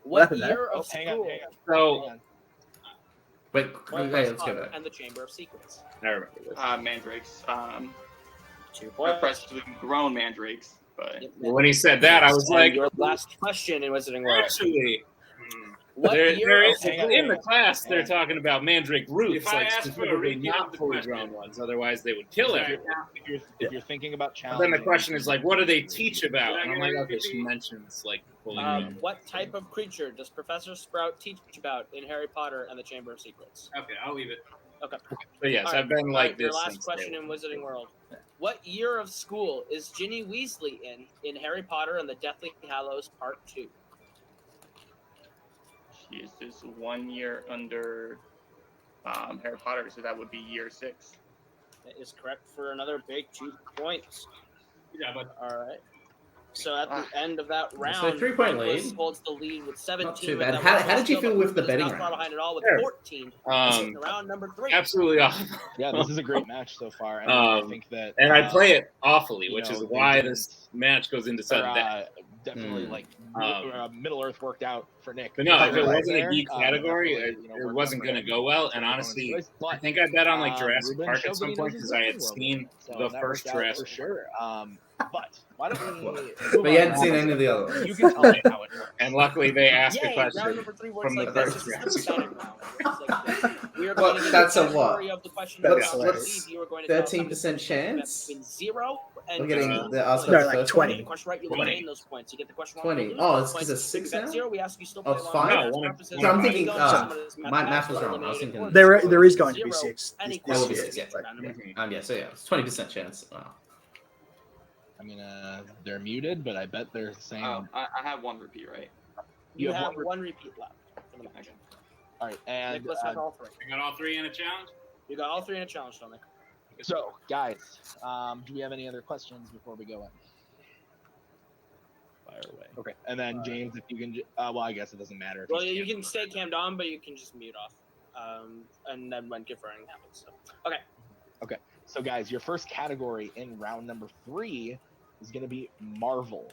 What What happened there? year Oh, of hang on, school hang on. So, Hang on. Wait, was okay, let's go Potter back. and the Chamber of Secrets? I remember this. mandrakes. 2 Or points. freshly grown mandrakes, but Yep. Well, when he said that, I was And like, your last question in Wizarding World. actually, What they're year of hang on, school? in the class, they're talking about mandrake roots, If I like ask for a specifically repeat of not the fully question- grown ones. Otherwise, they would kill Sorry. everyone. If you're thinking about But challenging, then the question is like, what do they teach about? Did I And I'm hear like, you? okay, she mentions like fully grown. What type of creature does Professor Sprout teach about in Harry Potter and the Chamber of Secrets? Okay, I'll leave it. Okay. But yes, All right, I've been all like right, your this. last since question day in one. Wizarding World. What year of school is Ginny Weasley in Harry Potter and the Deathly Hallows Part 2? she is just 1 year under Harry Potter, so that would be year 6. That is correct for another big 2 points. Yeah, but All right. So at the end of that round, So 3-point Nicholas lead. holds the lead with 17. Not too with bad. that How wonderful did you skill, feel but with the Ruben is betting not far round? behind at all with Sure. 14. In round number 3. Absolutely awful. Yeah, this is a great match so far. I think that, and I play it awfully, you which is know, they why didn't- this match goes into sudden death. Definitely Middle Earth worked out for Nick. But no, if it Right. wasn't a geek category, definitely, it worked wasn't out for going to him. go well. For And the opponent's honestly, choice, but, I think I bet on like Jurassic Ruben Park showed at some that he point knows because his I had world. seen So the that first worked out Jurassic for sure. But why don't we? But you hadn't seen any of the other ones. You can tell me how it works. And luckily, they asked a Yay, round question number 3 works from the like this. first This Jurassic is the betting round. It works like this. We are Well, going to that's a the category what? of the question. That's about hilarious. you are going to tell us how many 13% points you bet chance? between 0 and We're getting 15 the ask points. No, the like first 20. You get the question right, you'll 20. gain those points. You get the question wrong, 20. you'll lose Oh, those it's 'cause points. it's 6 If you bet now? 0, we ask you still Oh, play it's along. 5? No, one of- So I'm thinking, my math was wrong. I was thinking There is going to be 6. Any There will be this 6, year. yeah. Yeah, so yeah, it's 20% chance. Wow. I mean, they're muted, but I bet they're saying. Oh, I have one repeat, right? You have one one repeat left for the match. All right, and Nicholas has all 3. You got all 3 in a challenge? You got all 3 in a challenge, Dominic. so guys, do we have any other questions before we go in? Fire away. Okay, and then James, if you can, well, I guess it doesn't matter. If Well, he's you cammed can stay cammed on, but you can just mute off. And then when conferring happens. So. Okay. So, guys, your first category in round number 3 is going to be Marvel.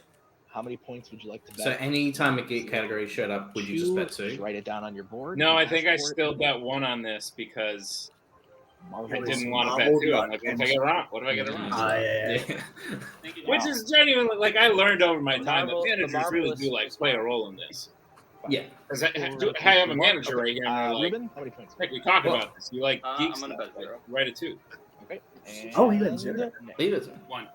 How many points would you like to bet? So anytime a geek category showed up, would you just bet 2? Just write it down on your board. No, I and think ask I for it. still bet 1 on this because Marvel I is didn't want to bet Marvel 2. I'm like, what if I get it wrong? What if I get it wrong? Yeah. Thank you, Which John. is genuinely like I learned over my time Marvel- that the managers Marvel really is- do like play a role in this. Yeah. Because I have a manager right here, and they're like, Ruben, how many points? "Heck, we talked Well, about this. You like I'm geek gonna stuff? bet Like, 0. write a 2." Okay. Oh, he went And 0. Nick. Leave it. 1.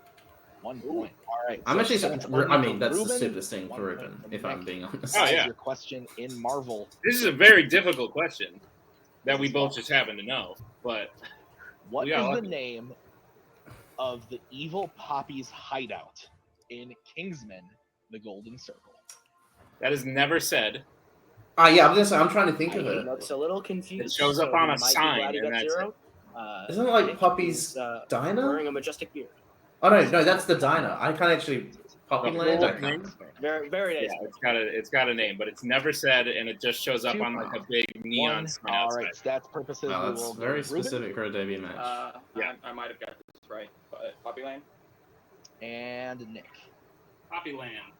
1 point. All right. I'm so actually, 7 points I mean, from that's the Ruben, stupidest thing 1 for point Ruben, from if Nick. I'm being honest. Oh, That is yeah. your question in Marvel. This is a very difficult question that we both just happen to know. But What Yeah, is like- the name of the evil Poppies hideout in Kingsman: The Golden Circle? that is never said. Yeah, I'm trying to think of it. Looks a little confused. It shows up so on he a might be sign, glad he and got that's 0. Isn't it like Nick Poppies is, Diner? wearing a majestic beard. Oh no, that's the diner. I can't actually Poppy The Land. whole I can't. thing? Very, very nice. Yeah, it's got a name, but it's never said, and it just shows up 2 on like a big neon One. sign All outside. right, stats purposes. Wow, we that's will go very with Ruben specific for a debut match. Yeah. I might have got this right, but Poppy Lane. and Nick. Poppyland.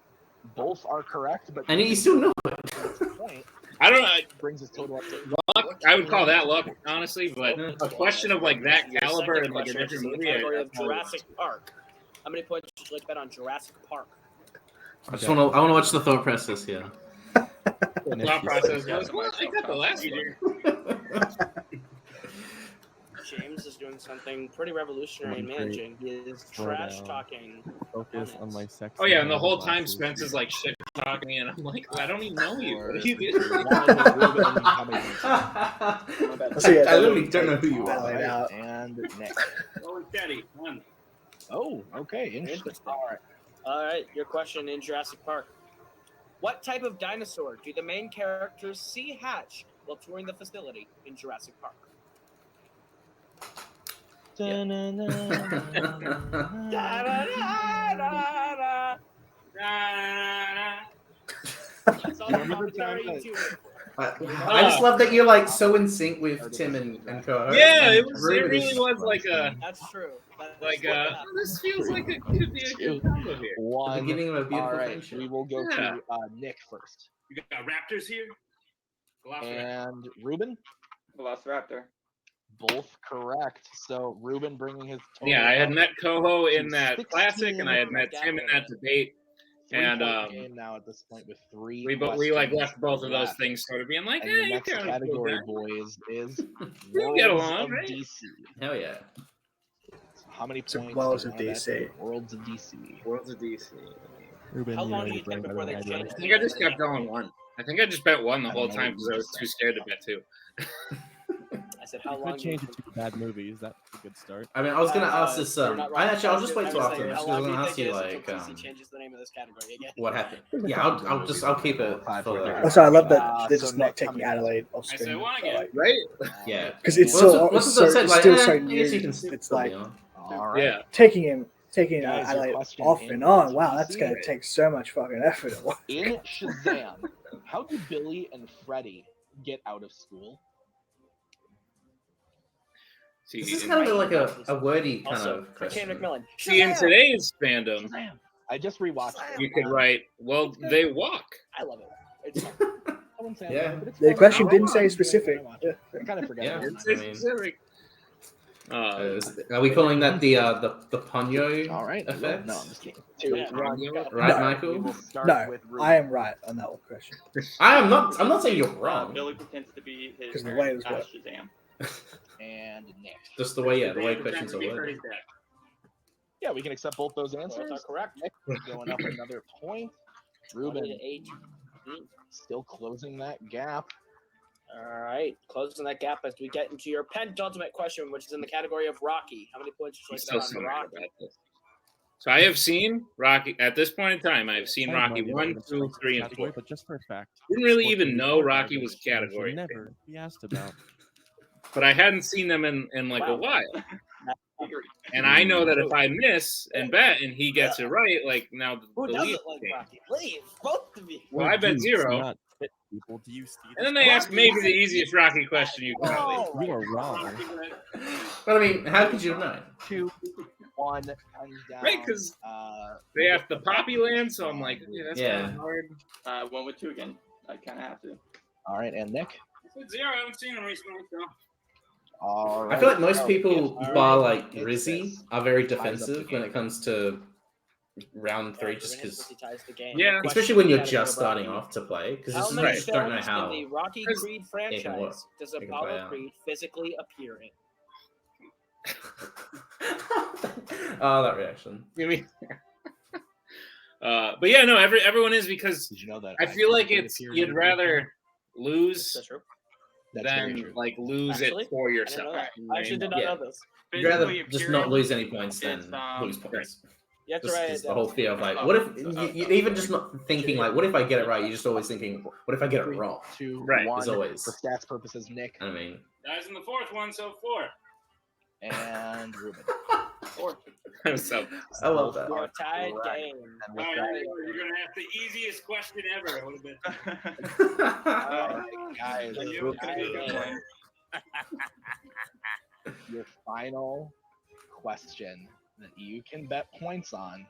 Both are correct, but And you still know it. point I don't know. brings his total up to Luck, I would call that luck, honestly, but a question of like that Your caliber second and like a question is different in the movie. category I of probably Jurassic Park. How many points would you like to bet on Jurassic Park? I want to watch the thought process here. the thought process goes, well, I got the last one. James is doing something pretty revolutionary in managing. He is Slow trash down. talking. Focus on my sex. Oh yeah, and the whole time Spence is like shit talking me, and I'm like, I don't even know you. What are you doing? How many points? So, yeah, I literally don't know who you Battle are. it out. And Nick. Oh, Daddy. 1. Oh, okay, interesting. Interesting. All right, your question in Jurassic Park. What type of dinosaur do the main characters see hatch while touring the facility in Jurassic Park? That's all the commentary you tune in for. I just love that you're like so in sync with Tim and Co. Yeah, And it was. It Ruben is- really was like a That's true. That is like what a. happened. This feels like it could be a good combo here. the One. beginning of a beautiful All right, friendship. we will go Yeah. to Nick first. You got Raptors here? Velociraptor. And Ruben, Velociraptor. both correct. So Ruben bringing his total Yeah, I had up met Coho in to that 16. classic, and I had met Tim in that debate. 3-point and, game now at this point with 3. We like questions left both of those left. things sort of being like, And your you next kind of category, boys, is You get Worlds along, of right? DC. Hell yeah. So how many So points? Worlds do of you wanna bet DC. for Worlds of DC. Worlds of DC. Ruben, How you long know do you you bring think before better they than I change? do. I think I just kept going 1. I think I just bet 1 the I whole don't know time what because I you was just too said. scared to bet 2. I said, how You long could do you change it to bad movies. That's a good start. I mean, I was gonna ask this. you're not wrong. I'll just wait I till was after saying, this how because I was long do gonna you ask think you it is like until DC changes the name of this category again? what happened. Yeah, I'll keep it for Also, I love that they're so just Nick, not taking Adelaide off I screen. said one but, again. like, Right? Yeah. because it's Well, so, what's it's the so, said, it's like, still so I new. guess you can It's still like be on. All right. Yeah. taking him taking Guys, your Adelaide question off in and on. Wow, that's TC. going to take so much fucking effort. In Shazam, how do Billy and Freddy get out of school? See, This is in- kind of like a wordy kind Also, of for Kane question. McMillan. see, in today's fandom, Shazam! I just rewatched it. you could write, well, they walk. I love it. It's fun. I wouldn't say I Yeah. love it, but it's The fun. question Oh, didn't say I specific. Yeah. I kind of forget. Yeah. it. It's I mean- specific. Are we calling that the Ponyo All right. effect? No, I'm just kidding. Yeah. Right, No. Michael? We will start No, with Ruben. I am right on that one question. I'm not saying you're wrong. Billy pretends to be his 'Cause the way it was parent, worked. Shazam. And Nick. Just the way questions are worded. Yeah, we can accept both those answers. Both are correct. Nick going up another point. Ruben 8. still closing that gap. All right, closing that gap as we get into your penultimate question, which is in the category of Rocky. How many points I'm would you still like to so on mad Rocky? about this. So I have seen Rocky at this point in time. I've seen I have no Rocky idea 1, what 2, it's 3, and category, 4. But just for a fact, Didn't really sports even movies know are Rocky was categories you should category, never be asked about. but I hadn't seen them in like a Wow. while. And I know that if I miss and bet and he gets it right, like now the Who lead doesn't like changes. Rocky? Leave, both of you. Well, I bet Do 0. not fit people. Do you see And then this? they ask maybe the easiest Rocky question you can have. Oh, You are wrong. But I mean, how could you have known? 2, 1, hands down. Right, because Uh, they have the Poppy Land, so I'm like, that's Yeah. kind of hard. Went with 2 again. I kind of have to. all right, and Nick. I said 0. I haven't seen him recently, so. All right. I feel like most So, people, if bar Ruben like hits Rizzy, this, are very ties up the defensive when game. it comes to round 3, Yeah, just Ruben hits because, he ties the game. Yeah. The especially question when you're in the category just of Rocky. starting off to play, because How you many just don't know films how. in the Rocky Because Creed it can work. franchise does It can play Apollo out. Creed physically appear in? Oh, that reaction. You mean? But yeah, no, everyone is because Did you know that? I feel like Creed it's appeared you'd in- rather lose That's true. That's very than true. like lose Actually, it for I didn't yourself. know that. You know what I actually did not Yeah. know this. You'd rather Physically just not appearing, lose any points it's, than lose points. You have to Just, write just it the whole down. fear of like, what if you even just not thinking like, what if I get it right? You're just always thinking, what if I get it 3, wrong? 2, Right, 1. as always. For stats purposes, Nick I mean, Guys in the fourth one, so 4. and Ruben. So I love that. Your tied Right. game. And All with right, that, you're going to have the easiest question ever. What a bit. guys, You Ruben, can do it. your final question that you can bet points on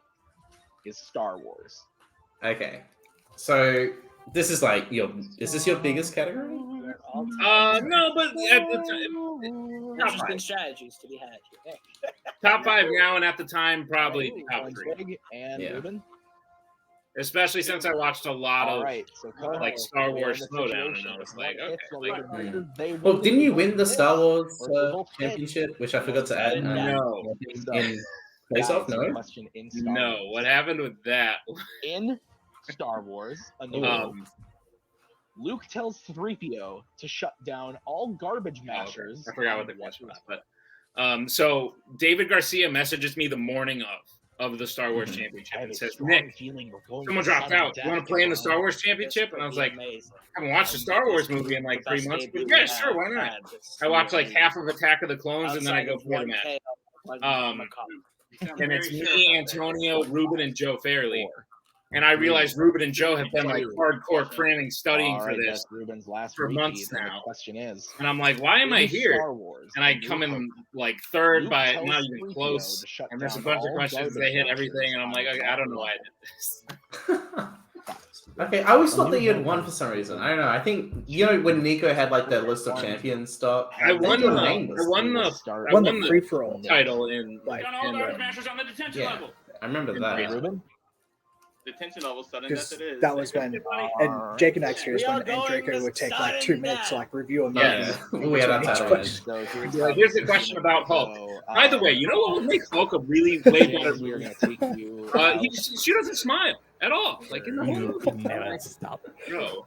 is Star Wars. Okay, so this is like is this your biggest category? no, but at the time, top Interesting 5. strategies to be had here. Top 5 now, and at the time probably top Going 3. big, and Yeah. Ruben. Especially since I watched a lot All of right, so like co-host, Star we're Wars in a Slowdown, and situation I was where like, one hits, okay, one like, misses, they Well, win, didn't they you both win the miss, Star Wars or they both hit. championship, which I forgot to add? No. In Face Off, Guys, your no. question in Star no. Wars. What happened with that? In Star Wars, A New Hope, Luke tells 3PO to shut down all garbage mashers. I forgot what the on question was, level. but so David Garcia messages me the morning of the Star Wars I Championship have and a says, strong "Nick, feeling we're going someone to dropped sudden out. You death want to play in the tomorrow." Star Wars Championship?" And I was like, "I haven't watched a Star Wars movie in like 3 months." But yeah, sure, why not? I watched like half of Attack of the Clones, and then I go for the match. And it's me, Antonio, Ruben, and Joe Fairley. And I realized Ruben and Joe have been like hardcore cramming, studying All for right, this that's Ruben's last for repeat, months and now. The question is, And I'm like, why am I in here? Star Wars, And I A New come in Hope, like third Luke by tells not even 3PO close. to shut And there's a down bunch of all questions. They garbage hit mashers everything, and I'm like, on I don't know level. why I did this. Okay, I always thought that you had won for some reason. I don't know. I think when Nico had like their list of champions stuff. I won your the name was- Won the free for all. title in Like, Done all in, garbage mashers on the detention yeah. level. I remember In that. Ruben? Detention level, sudden Because death it is. that was when, and Jake and I experienced when Draco would take like 2 minutes to like review a movie. Yeah, we had our each title. question. So here's, Yeah, here's the question about Hulk. By the way, you know what would make Hulk a really way better we are movie? going to take you. She doesn't smile. at all. Like in the whole movie. Never stop. No.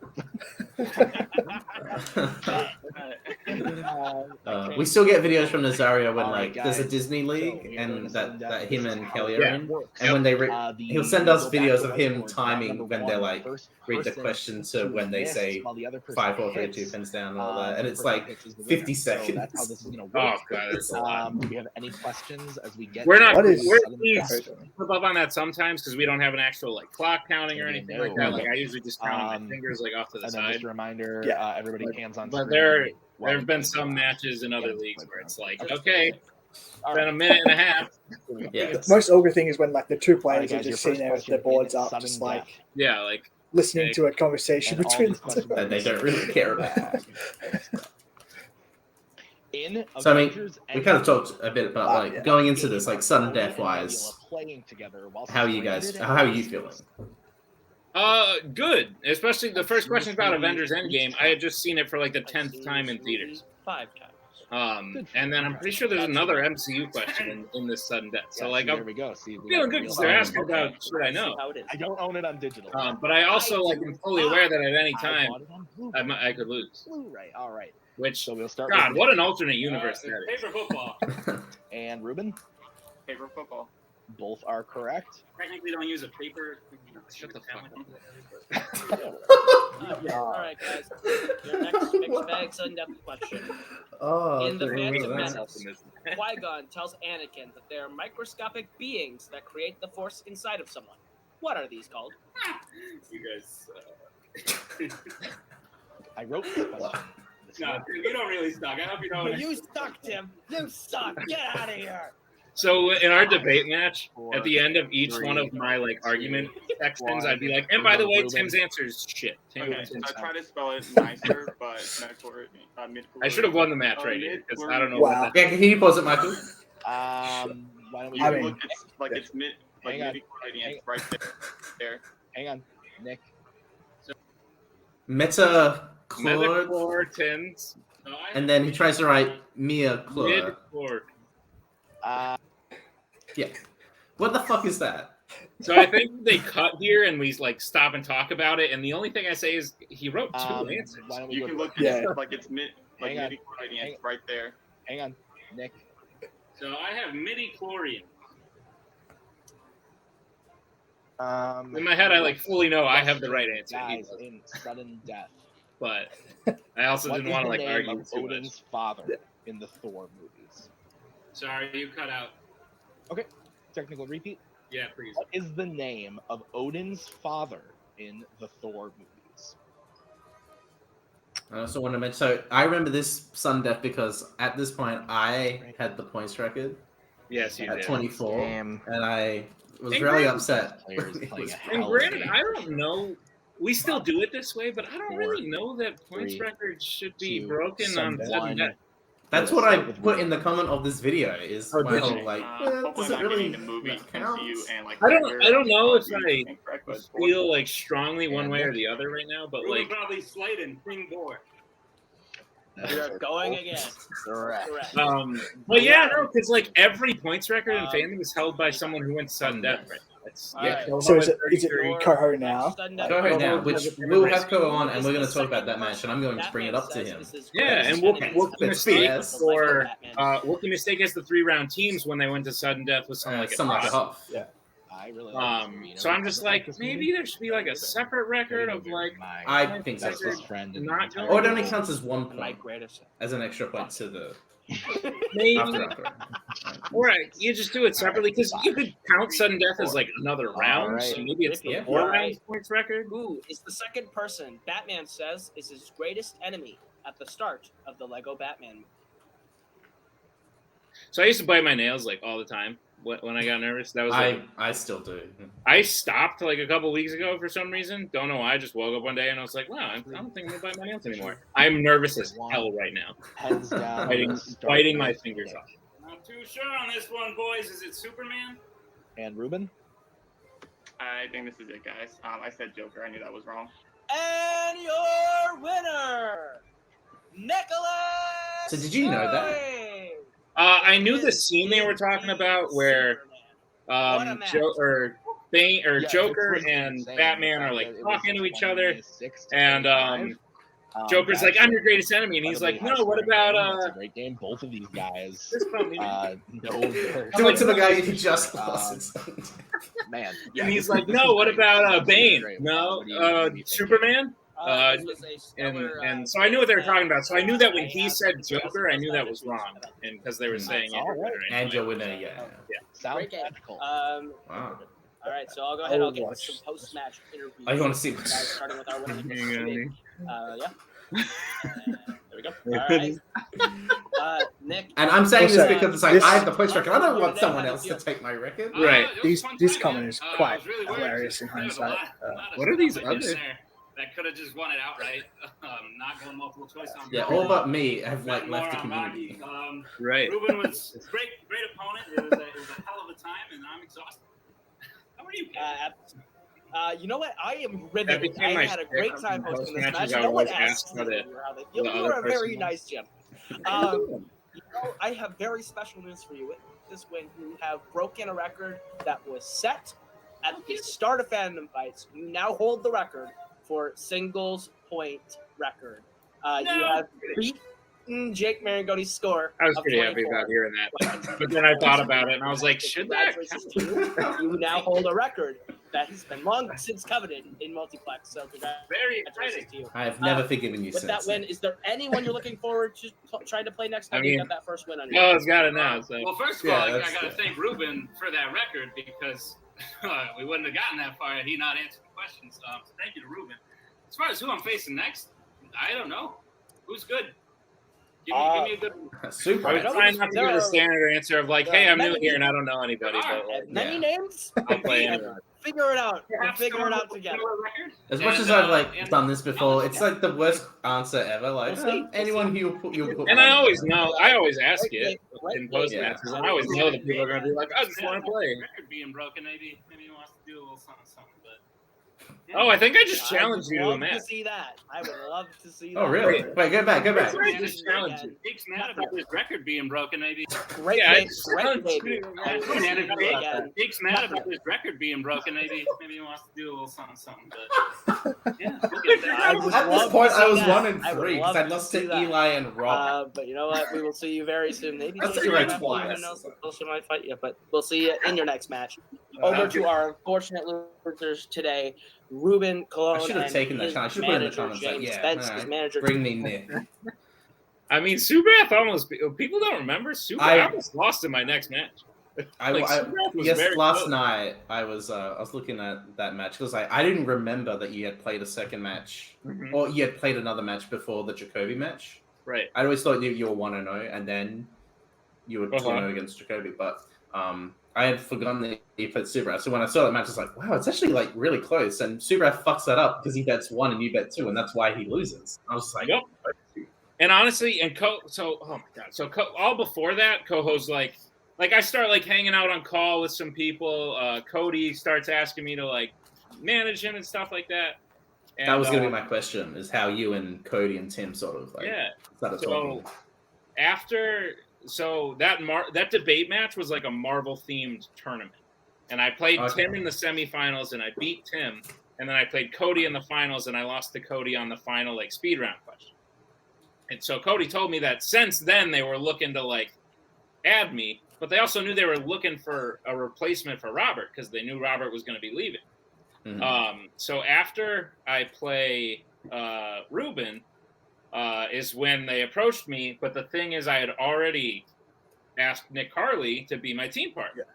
We still get videos from Nazario when Alright, like there's a guys. Disney So, League we are doing and a sudden that death. him This and is how Kelly it are in. works. And when they he'll send us we'll go back videos to of him whiteboard. timing Number when one, they're the like first read the person question to to when they miss say while the other person 5, 4, 3, 2 hits, pins down and all that, and the it's person like hits is the 50 winner. So seconds. that's how this is going to Oh work. god, that's a lot. Do we have any questions as we get? We're to not. What is- We're sudden please death? flip up on that sometimes because we don't have an actual like clock counting or Yeah, anything no. like that. Like I usually just count on my Um, fingers like off to the And then side. just a reminder, Yeah. everybody But- hands on but screen. there while have been we some go. matches in other Yeah, leagues like where it's that. like, okay, All been right. a minute and a half. Yeah. The most ogre thing is when like the two All right, players are guys, your just sitting first there with question their boards is up, sudden just like death. Yeah, like listening Okay. to a conversation And all between these the two. questions And they don't really care about. In So I mean, Avengers we kind of Endgame, talked a bit about like yeah. going into this, like sudden Odin death and wise. Nebula playing together while How are you guys? stranded How are in you space. feeling? Good. Especially the I've first seen question this about movie Avengers 3 Endgame. I had just seen it for like the 10th time in theaters. 5 times. And then I'm pretty sure there's another MCU question in this sudden death. So Yeah, like see, there I'm we go. See, we feeling got good real because they're time. asking about shit I know. How it is. I don't own it on digital. But I also like am fully aware that at any I time bought it on Blu-ray. I could lose. Blu-ray. All right. Which So we'll start. God, with what Nick an alternate universe that is. Paper football. and Ruben. Paper football. Both are correct. Technically, don't use a paper. Shut the fuck All right, guys. Your next mixed bag sudden death question. Oh, In the okay. Phantom That's Menace, Qui-Gon tells Anakin that there are microscopic beings that create the Force inside of someone. What are these called? You guys. I wrote this question. No, Tim, you don't really suck. I hope you know what You suck, Tim. You suck. Get out of here. So in our debate match, at the end of each 3, one of my like argument sections, I'd be like, and Ruben, by the way, Ruben. Tim's answer is shit. Okay, so I try to spell it nicer, but I should have won the match right here because I don't know Wow. what that. Yeah, can you pause it, Michael? Why don't we? You I can mean- look, it's like it's mid, like Hang on. midi it's right there. Hang on, Nick. Meta Claude, Metachlorotins. and then he tries to write Mia Claude. Mid-chlor. Yeah. What the fuck is that? So I think they cut here and we like stop and talk about it. And the only thing I say is he wrote two answers. Why don't we You go can to- look, Yeah. like it's mid, like Hang on. midi it's right there. Hang on, Nick. So I have midi-chlorian. In my head, I like fully know I have the right answer. He Guys, doesn't. in sudden death. But I also What didn't is want to the like name argue of too much. Odin's father in the Thor movies? Sorry, you cut out. Technical repeat. Yeah, please. What is the name of Odin's father in the Thor movies? I also want to mention. So I remember this sudden death because at this point I had the points record Yes, you at did. 24, Damn. and I was And really granted- upset. Players when it playing was- a And hell of a granted, game. I don't know. We still do it this way, but I don't 4, really know that points 3, records should be 2, broken on Sunday. sudden death. That's Let's what I start with put in Ruben. the comment of this video. Is Oh, my did whole you? like, Hopefully does it not really getting the movie count? MCU and like. I don't know if I Incorrect, but feel like strongly one And way or Nick? the other right now, but Ruben like probably Slayton, King Boar. You're going again. Correct. Correct. but yeah, no, because like every points record in Um, fandom is held by someone who went to sudden death. Right? That's Alright. So is it Coho now? Sudden death Go ahead question. now, which we'll have Ko on, and we're going to talk about that match, and I'm going to bring it up to him. Yeah, and Okay. Wookie Mistake Yes. or Wookie Mistake has the 3-round teams when they went to sudden death with something like Something like a a Huff. Yeah. I really like this movie. so I'm just like, this maybe movie? there should be like a separate record of like I think so. bestest friend and Not entire going- Or it only world. counts as 1 My point, greatest. as an extra point to the maybe. after. Right, you just do it separately because you could count sudden death as like another round. Alright. So maybe it's the Yeah. 4 Yeah. rounds points record. Who is the second person Batman says is his greatest enemy at the start of the Lego Batman movie? So I used to bite my nails like all the time when I got nervous. That was like I still do. I stopped like a couple weeks ago for some reason. Don't know why. I just woke up one day and I was like, wow, I don't think I'm gonna bite my nails anymore. I'm nervous as hell right now. Hands down. Biting my fingers off. Not too sure on this one, boys. Is it Superman? And Ruben? I think this is it, guys. I said Joker. I knew that was wrong. And your winner, Nicholas. So did you know that? Cage. I knew the scene they were talking about where What a match. Bane or Yeah, Joker it's and insane, Batman the are fact like that it was talking to each other, 26 to and 25. Joker's like, "I'm your greatest enemy," and he's like, incredibly "No, what high-scoring about game. That's a great game. Both of these guys this from me?" know their Do it to the guy you for just sure. lost. Man, And he's this like, is "No, what great. about This is Bane? great. No, What do you think? Superman." This was a And stellar, so I knew what they were talking about. So I knew that when I he have said some Joker, I knew that suggestions was that wrong, and because they were Hmm. saying All right. And your winner, yeah. Sounds Great game. magical. Wow. All right, so I'll go ahead. I'll get watch some post-match interviews. Oh, you want to see? Starting with our winner. Hang on. Yeah. There we go. All right. Nick. And I'm saying Also, this because it's like this- I have the post record. I don't want someone else to take my record. Right. This comment is quite hilarious in hindsight. What are these others others? that could have just won it outright? Not going multiple choice on. Yeah, Ruben. all but me have like More left the on community. Rocky. Right. Ruben was great opponent. It was a hell of a time, and I'm exhausted. How are you? You know what? I am That riveted. became I my had a shtick great on time hosting this post-matches. match. I No one always asked ask how you the how they the feel. You other were a very person nice Jim. You know, I have very special news for you. With this win, you have broken a record that was set at the start of Fandom Fights. You now hold the record for singles point record. You have beaten Jake Marangoti's score. I was of pretty happy 24. about hearing that. But then I thought about it, and I was like, should that Congratulations to you. You now hold a record that has been long since coveted in multiplex. So Very congratulations exciting. to you. I have never forgiven you With since. that win, is there anyone you're looking forward to trying to play next time I you mean, got that first win on your Oh, it's got it now. So Well, first of Yeah, all, I that's got to good. thank Ruben for that record because we wouldn't have gotten that far had he not answered the questions. So thank you to Ruben. As far as who I'm facing next, I don't know. Who's good? Give me a good. Super. I was trying not to give the standard answer of like, hey, I'm new here and I don't know anybody, but like, many names. I'll play anyone. Figure it out. We'll Perhaps figure it someone out with a together. similar record? As much And, as I've and- done this before, it's like the worst answer ever. Like We'll see. anyone who you'll put. And I always know, I always ask Right, it right, in post yeah. matches, and I always know that people are going to be like, I just want to play. Record being broken, maybe he wants to do a little something, but. Oh, I think I just I challenged would you to a love match. to see that. I would love to see that. Oh really? Wait, go back. I just challenged you. Jake's mad about his record being broken, maybe. Great Yeah, game. it's Great fun. game. I would love to see that again. Jake's mad about his record being broken, maybe he wants to do a little something, but. Yeah, we'll get there. I would At love this to point, see I was that. 1 and I would 3 because love I to lost see to that. Eli and Rob. But you know what? We will see you very soon. Maybe That's Jason like might twice. even know she might fight you, but we'll see you in your next match. Over to our unfortunate losers today, Ruben Cologne. I should have and taken that his chance. I should put in the manager, comments like, James yeah, Spence, alright, his manager. bring me Nick. I mean, Subrath almost, people don't remember, I almost lost in my next match. Subrath was Yes, very last close. night I was looking at that match because I didn't remember that you had played a second match Mhm. or you had played another match before the Jacoby match. Right. I always thought you were 1-0 and then you were 2-0 against Jacoby, but I had forgotten that he played Subrath. So when I saw that match, I was like, wow, it's actually like really close. And Subrath fucks that up because he bets 1 and you bet 2, and that's why he loses. I was like, Yep. And honestly, oh my god, all before that, Coho's like I start like hanging out on call with some people. Cody starts asking me to like manage him and stuff like that. And, that was going to be my question: is how you and Cody and Tim sort of like started talking. That debate match was like a Marvel themed tournament, and I played Tim in the semifinals and I beat Tim, and then I played Cody in the finals and I lost to Cody on the final like speed round question. And so Cody told me that since then they were looking to like add me, but they also knew they were looking for a replacement for Robert because they knew Robert was going to be leaving. Mm-hmm. So after I play Ruben is when they approached me. But the thing is, I had already asked Nick Carley to be my team partner.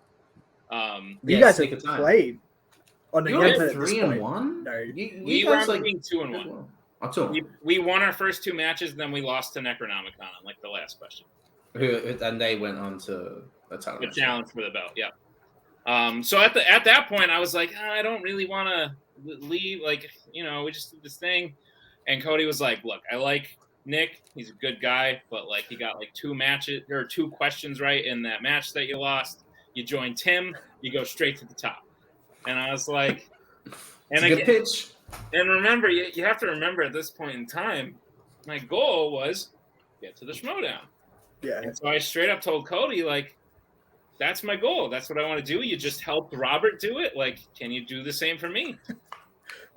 You guys have played on the You're gameplay at this 3-1. point. No, We guys were like 2-1. Oh, We won our first 2 matches, and then we lost to Necronomicon on like the last question. And they went on to the The challenge for the belt, yeah. So at that point, I was like, I don't really want to leave. Like, we just did this thing. And Cody was like, look, I like Nick. He's a good guy, but like he got like 2 questions right in that match that you lost. You join Tim, you go straight to the top. And I was like, it's a good pitch. And remember, you have to remember at this point in time, my goal was get to the Schmodown. Yeah. And so I straight up told Cody, like, that's my goal. That's what I want to do. You just helped Robert do it. Like, can you do the same for me?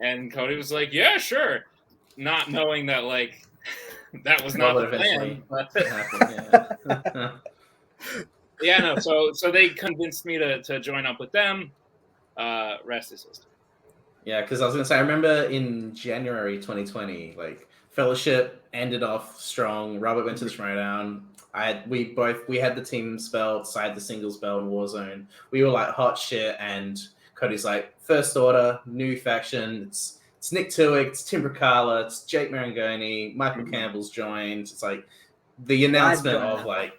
And Cody was like, yeah, sure. Not knowing that, like, that was not the plan. But yeah, no. So they convinced me to join up with them. Rest is history. Yeah, because I was gonna say, I remember in January 2020, like Fellowship ended off strong. Robert went to the Schmodown. We had the team's belt, Side the singles belt in Warzone. We were like hot shit, and Cody's like, First Order, new faction. It's Nick Twohig, it's Tim Bracala, it's Jake Marangoni, Michael Campbell's joined. It's like the announcement of like,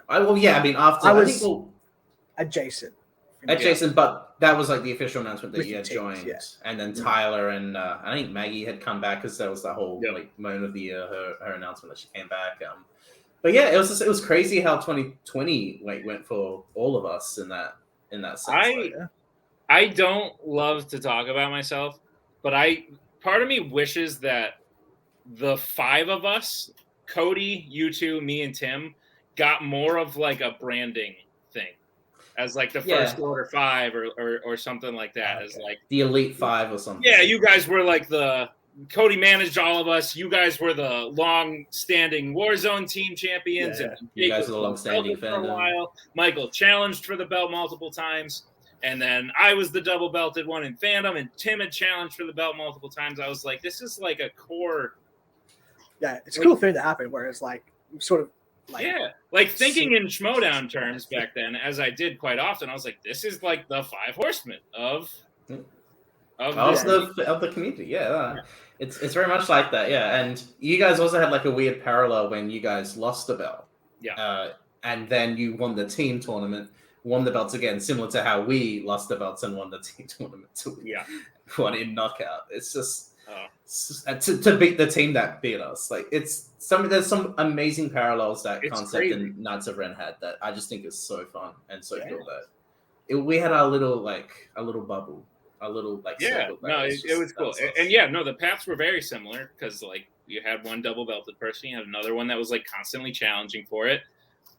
I mean, after I was adjacent, but that was like the official announcement that With you had the teams, joined, yeah. and then Tyler and I think Maggie had come back because there was that whole like moment of the year, her announcement that she came back. But yeah, it was crazy how 2020 like went for all of us in that sense. I don't love to talk about myself, but part of me wishes that the 5 of us, Cody, you two, me, and Tim, got more of like a branding thing as like the First Order 5 or something like that, as like the Elite 5 or something. Yeah, you guys were like Cody managed all of us. You guys were the long-standing Warzone team champions. Yeah. And you guys were the long-standing for a while. Michael challenged for the belt multiple times. And then I was the double belted one in fandom, and Tim had challenged for the belt multiple times. I was like, this is like a core. Yeah, it's a cool thing to happen, where it's like sort of like. Yeah, like thinking in Schmodown terms back then, as I did quite often, I was like, this is like the 5 horsemen of the community. Yeah. It's very much like that. Yeah, and you guys also had like a weird parallel when you guys lost the belt. Yeah. And then you won the team tournament. Won the belts again, similar to how we lost the belts and won the team tournament. Won in knockout. It's just to beat the team that beat us. Like there's some amazing parallels that Concept and Knights of Ren had that I just think is so fun and so cool that we had our little bubble, a little like circle. It was cool. And the paths were very similar because like you had one double belted person, you had another one that was like constantly challenging for it,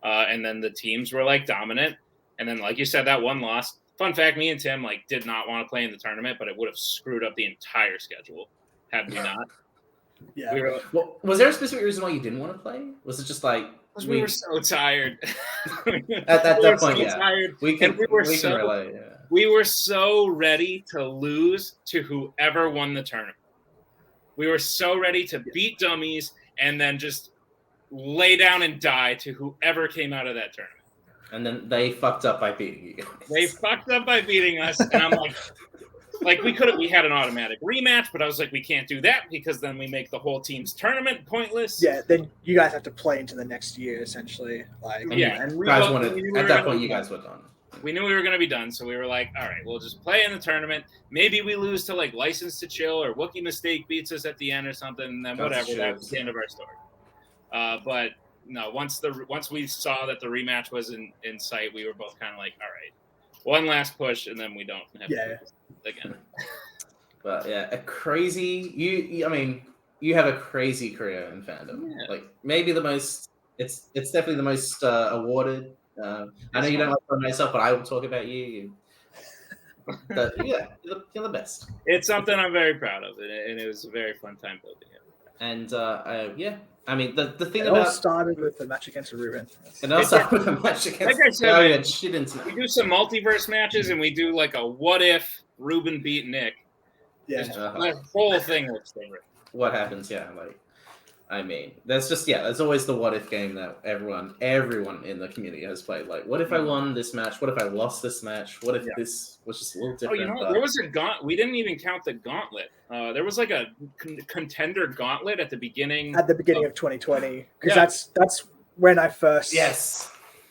and then the teams were like dominant. And then, like you said, that one loss. Fun fact: me and Tim like did not want to play in the tournament, but it would have screwed up the entire schedule had we not. Yeah. Was there a specific reason why you didn't want to play? Was it just like we were so tired? at that point, tired. We were so ready to lose to whoever won the tournament. We were so ready to beat dummies and then just lay down and die to whoever came out of that tournament. And then they fucked up by beating you guys. They fucked up by beating us, and I'm like we had an automatic rematch, but I was like, we can't do that because then we make the whole team's tournament pointless. Yeah, then you guys have to play into the next year essentially. And you guys at that point, you guys were done. We knew we were going to be done, so we were like, all right, we'll just play in the tournament. Maybe we lose to like License to Chill or Wookiee Mistake beats us at the end or something, and then whatever. That's the end of our story. But no, once we saw that the rematch was in sight, we were both kind of like, all right, one last push, and then we don't have to do this again. But yeah, you have a crazy career in fandom. Yeah. Like maybe the most. It's definitely the most awarded. I know you don't like for myself, but I will talk about you. But yeah, you're the best. It's something I'm very proud of, and it was a very fun time building it. And I mean, the thing it about all started with the match against Ruben. And also with the match against. Like I said, we do some multiverse matches, and we do like a what if Ruben beat Nick. Yeah, the whole thing looks different. What happens? Yeah, like I mean, there's always the what if game that everyone in the community has played. Like, what if I won this match? What if I lost this match? What if this was just a little different? There was a we didn't even count the gauntlet. There was like a contender gauntlet at the beginning. At the beginning of 2020, because that's when I first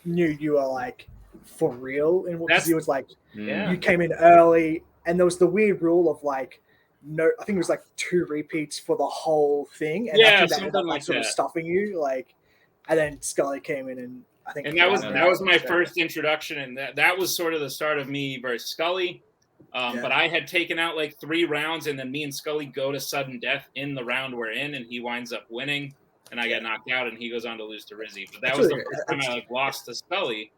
knew you were like for real, and because he was like, you came in early, and there was the weird rule of like. No, I think it was like 2 repeats for the whole thing, and I think that ended up like sort of stuffing you, like. And then Scully came in, and I think, and that was my first introduction, and that was sort of the start of me versus Scully. But I had taken out like 3 rounds, and then me and Scully go to sudden death in the round we're in, and he winds up winning, and I get knocked out, and he goes on to lose to Rizzy. But that was the first time I like lost to Scully.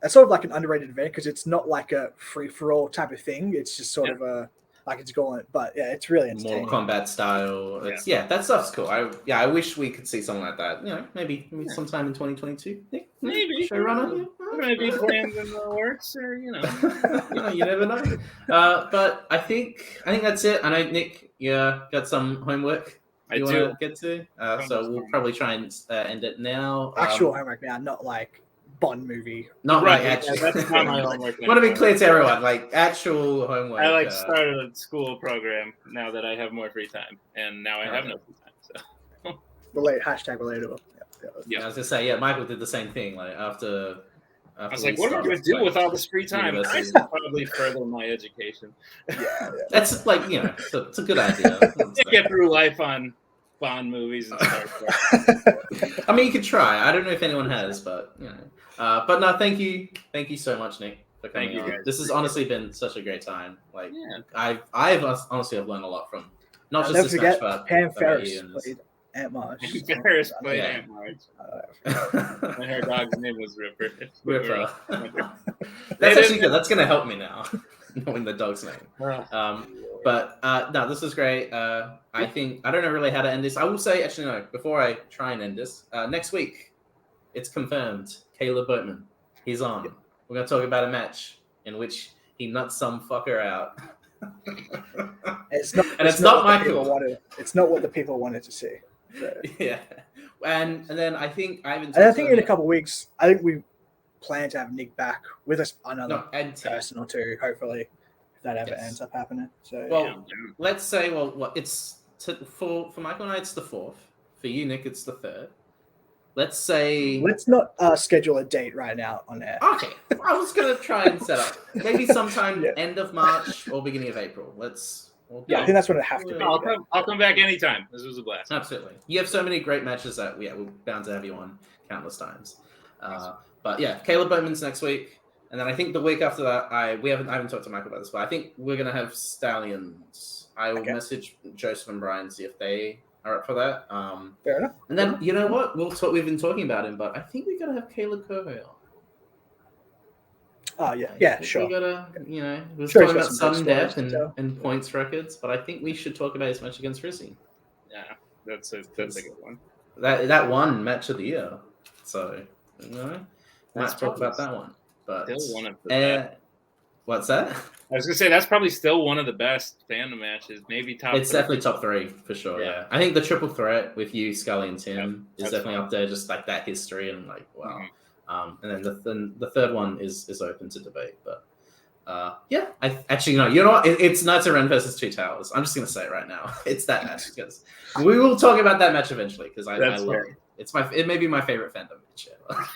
that's sort of like an underrated event because it's not like a free for all type of thing. It's just sort of a like it's going, but yeah, it's really entertaining. Mortal Kombat style. It's that stuff's cool. I wish we could see something like that. You know, maybe sometime in 2022. Maybe showrunner. Maybe plans in the works, or you know, you never know. But I think that's it. I know Nick, got some homework. You want to get to, so we'll probably try and end it now. Actual homework now, not like Bond movie. Not right. like actual. That's not my homework. I want to be clear to everyone, like actual homework. I started a school program now that I have more free time, and now I have no free time. So Relatable. Yeah, I was gonna say, Michael did the same thing. Like after I was like, what am I going to do with all this free time? I should probably further my education. That's like, it's a good idea. Get through life on Bond movies and stuff. I mean, you could try. I don't know if anyone has, but but no, thank you so much, Nick, for coming on. This has honestly been such a great time. Like, I've honestly have learned a lot from not just this match, but Pam Ferris played Aunt Marge. Ferris played Aunt Marge. And her dog's name was Ripper. That's actually good. That's gonna help me now, knowing the dog's name. But no, this is great. I think I don't know really how to end this. I will say, actually, no. Before I try and end this, next week it's confirmed. Caleb Boatman, he's on. We're gonna talk about a match in which he nuts some fucker out. It's not Michael. It's not what the people wanted to see. So. Yeah, and then I think in a couple of weeks, I think we plan to have Nick back with us another person or two, hopefully, if that ever ends up happening. So let's say, it's for Michael and I, it's the 4th. For you, Nick, it's the 3rd. Let's say. Let's not schedule a date right now on air. Okay, I was gonna try and set up maybe sometime end of March or beginning of April. I think that's what it have to be. I'll come back anytime. This was a blast. Absolutely. You have so many great matches that we're bound to have you on countless times. But yeah, Caleb Bowman's next week. And then I think the week after that, I haven't talked to Michael about this, but I think we're gonna have Stallions. I will message Joseph and Brian, see if they are up for that. Fair enough. And then you know what? We've been talking about him, but I think we gotta have Caleb Coho on. Oh yeah, sure. We gotta, we're talking about sudden death and points records, but I think we should talk about his match against Rizzy. Yeah, that's a good one. That one match of the year. So might talk about that one. But still one of the best. What's that? I was gonna say that's probably still one of the best fandom matches. Maybe top. It's definitely top 3 for sure. Yeah, I think the triple threat with you, Scully, and Tim is definitely up there. Just like that history and like wow. Mm-hmm. And then the third one is open to debate, but I actually it's Knights of Ren versus Two Towers. I'm just gonna say it right now, it's that match because we will talk about that match eventually because I love it. It may be my favorite fandom match ever.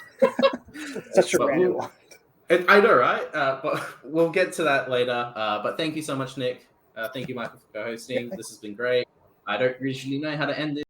Such a random one. I know, right? But we'll get to that later. But thank you so much, Nick. Thank you, Michael, for co-hosting. This has been great. I don't usually know how to end it.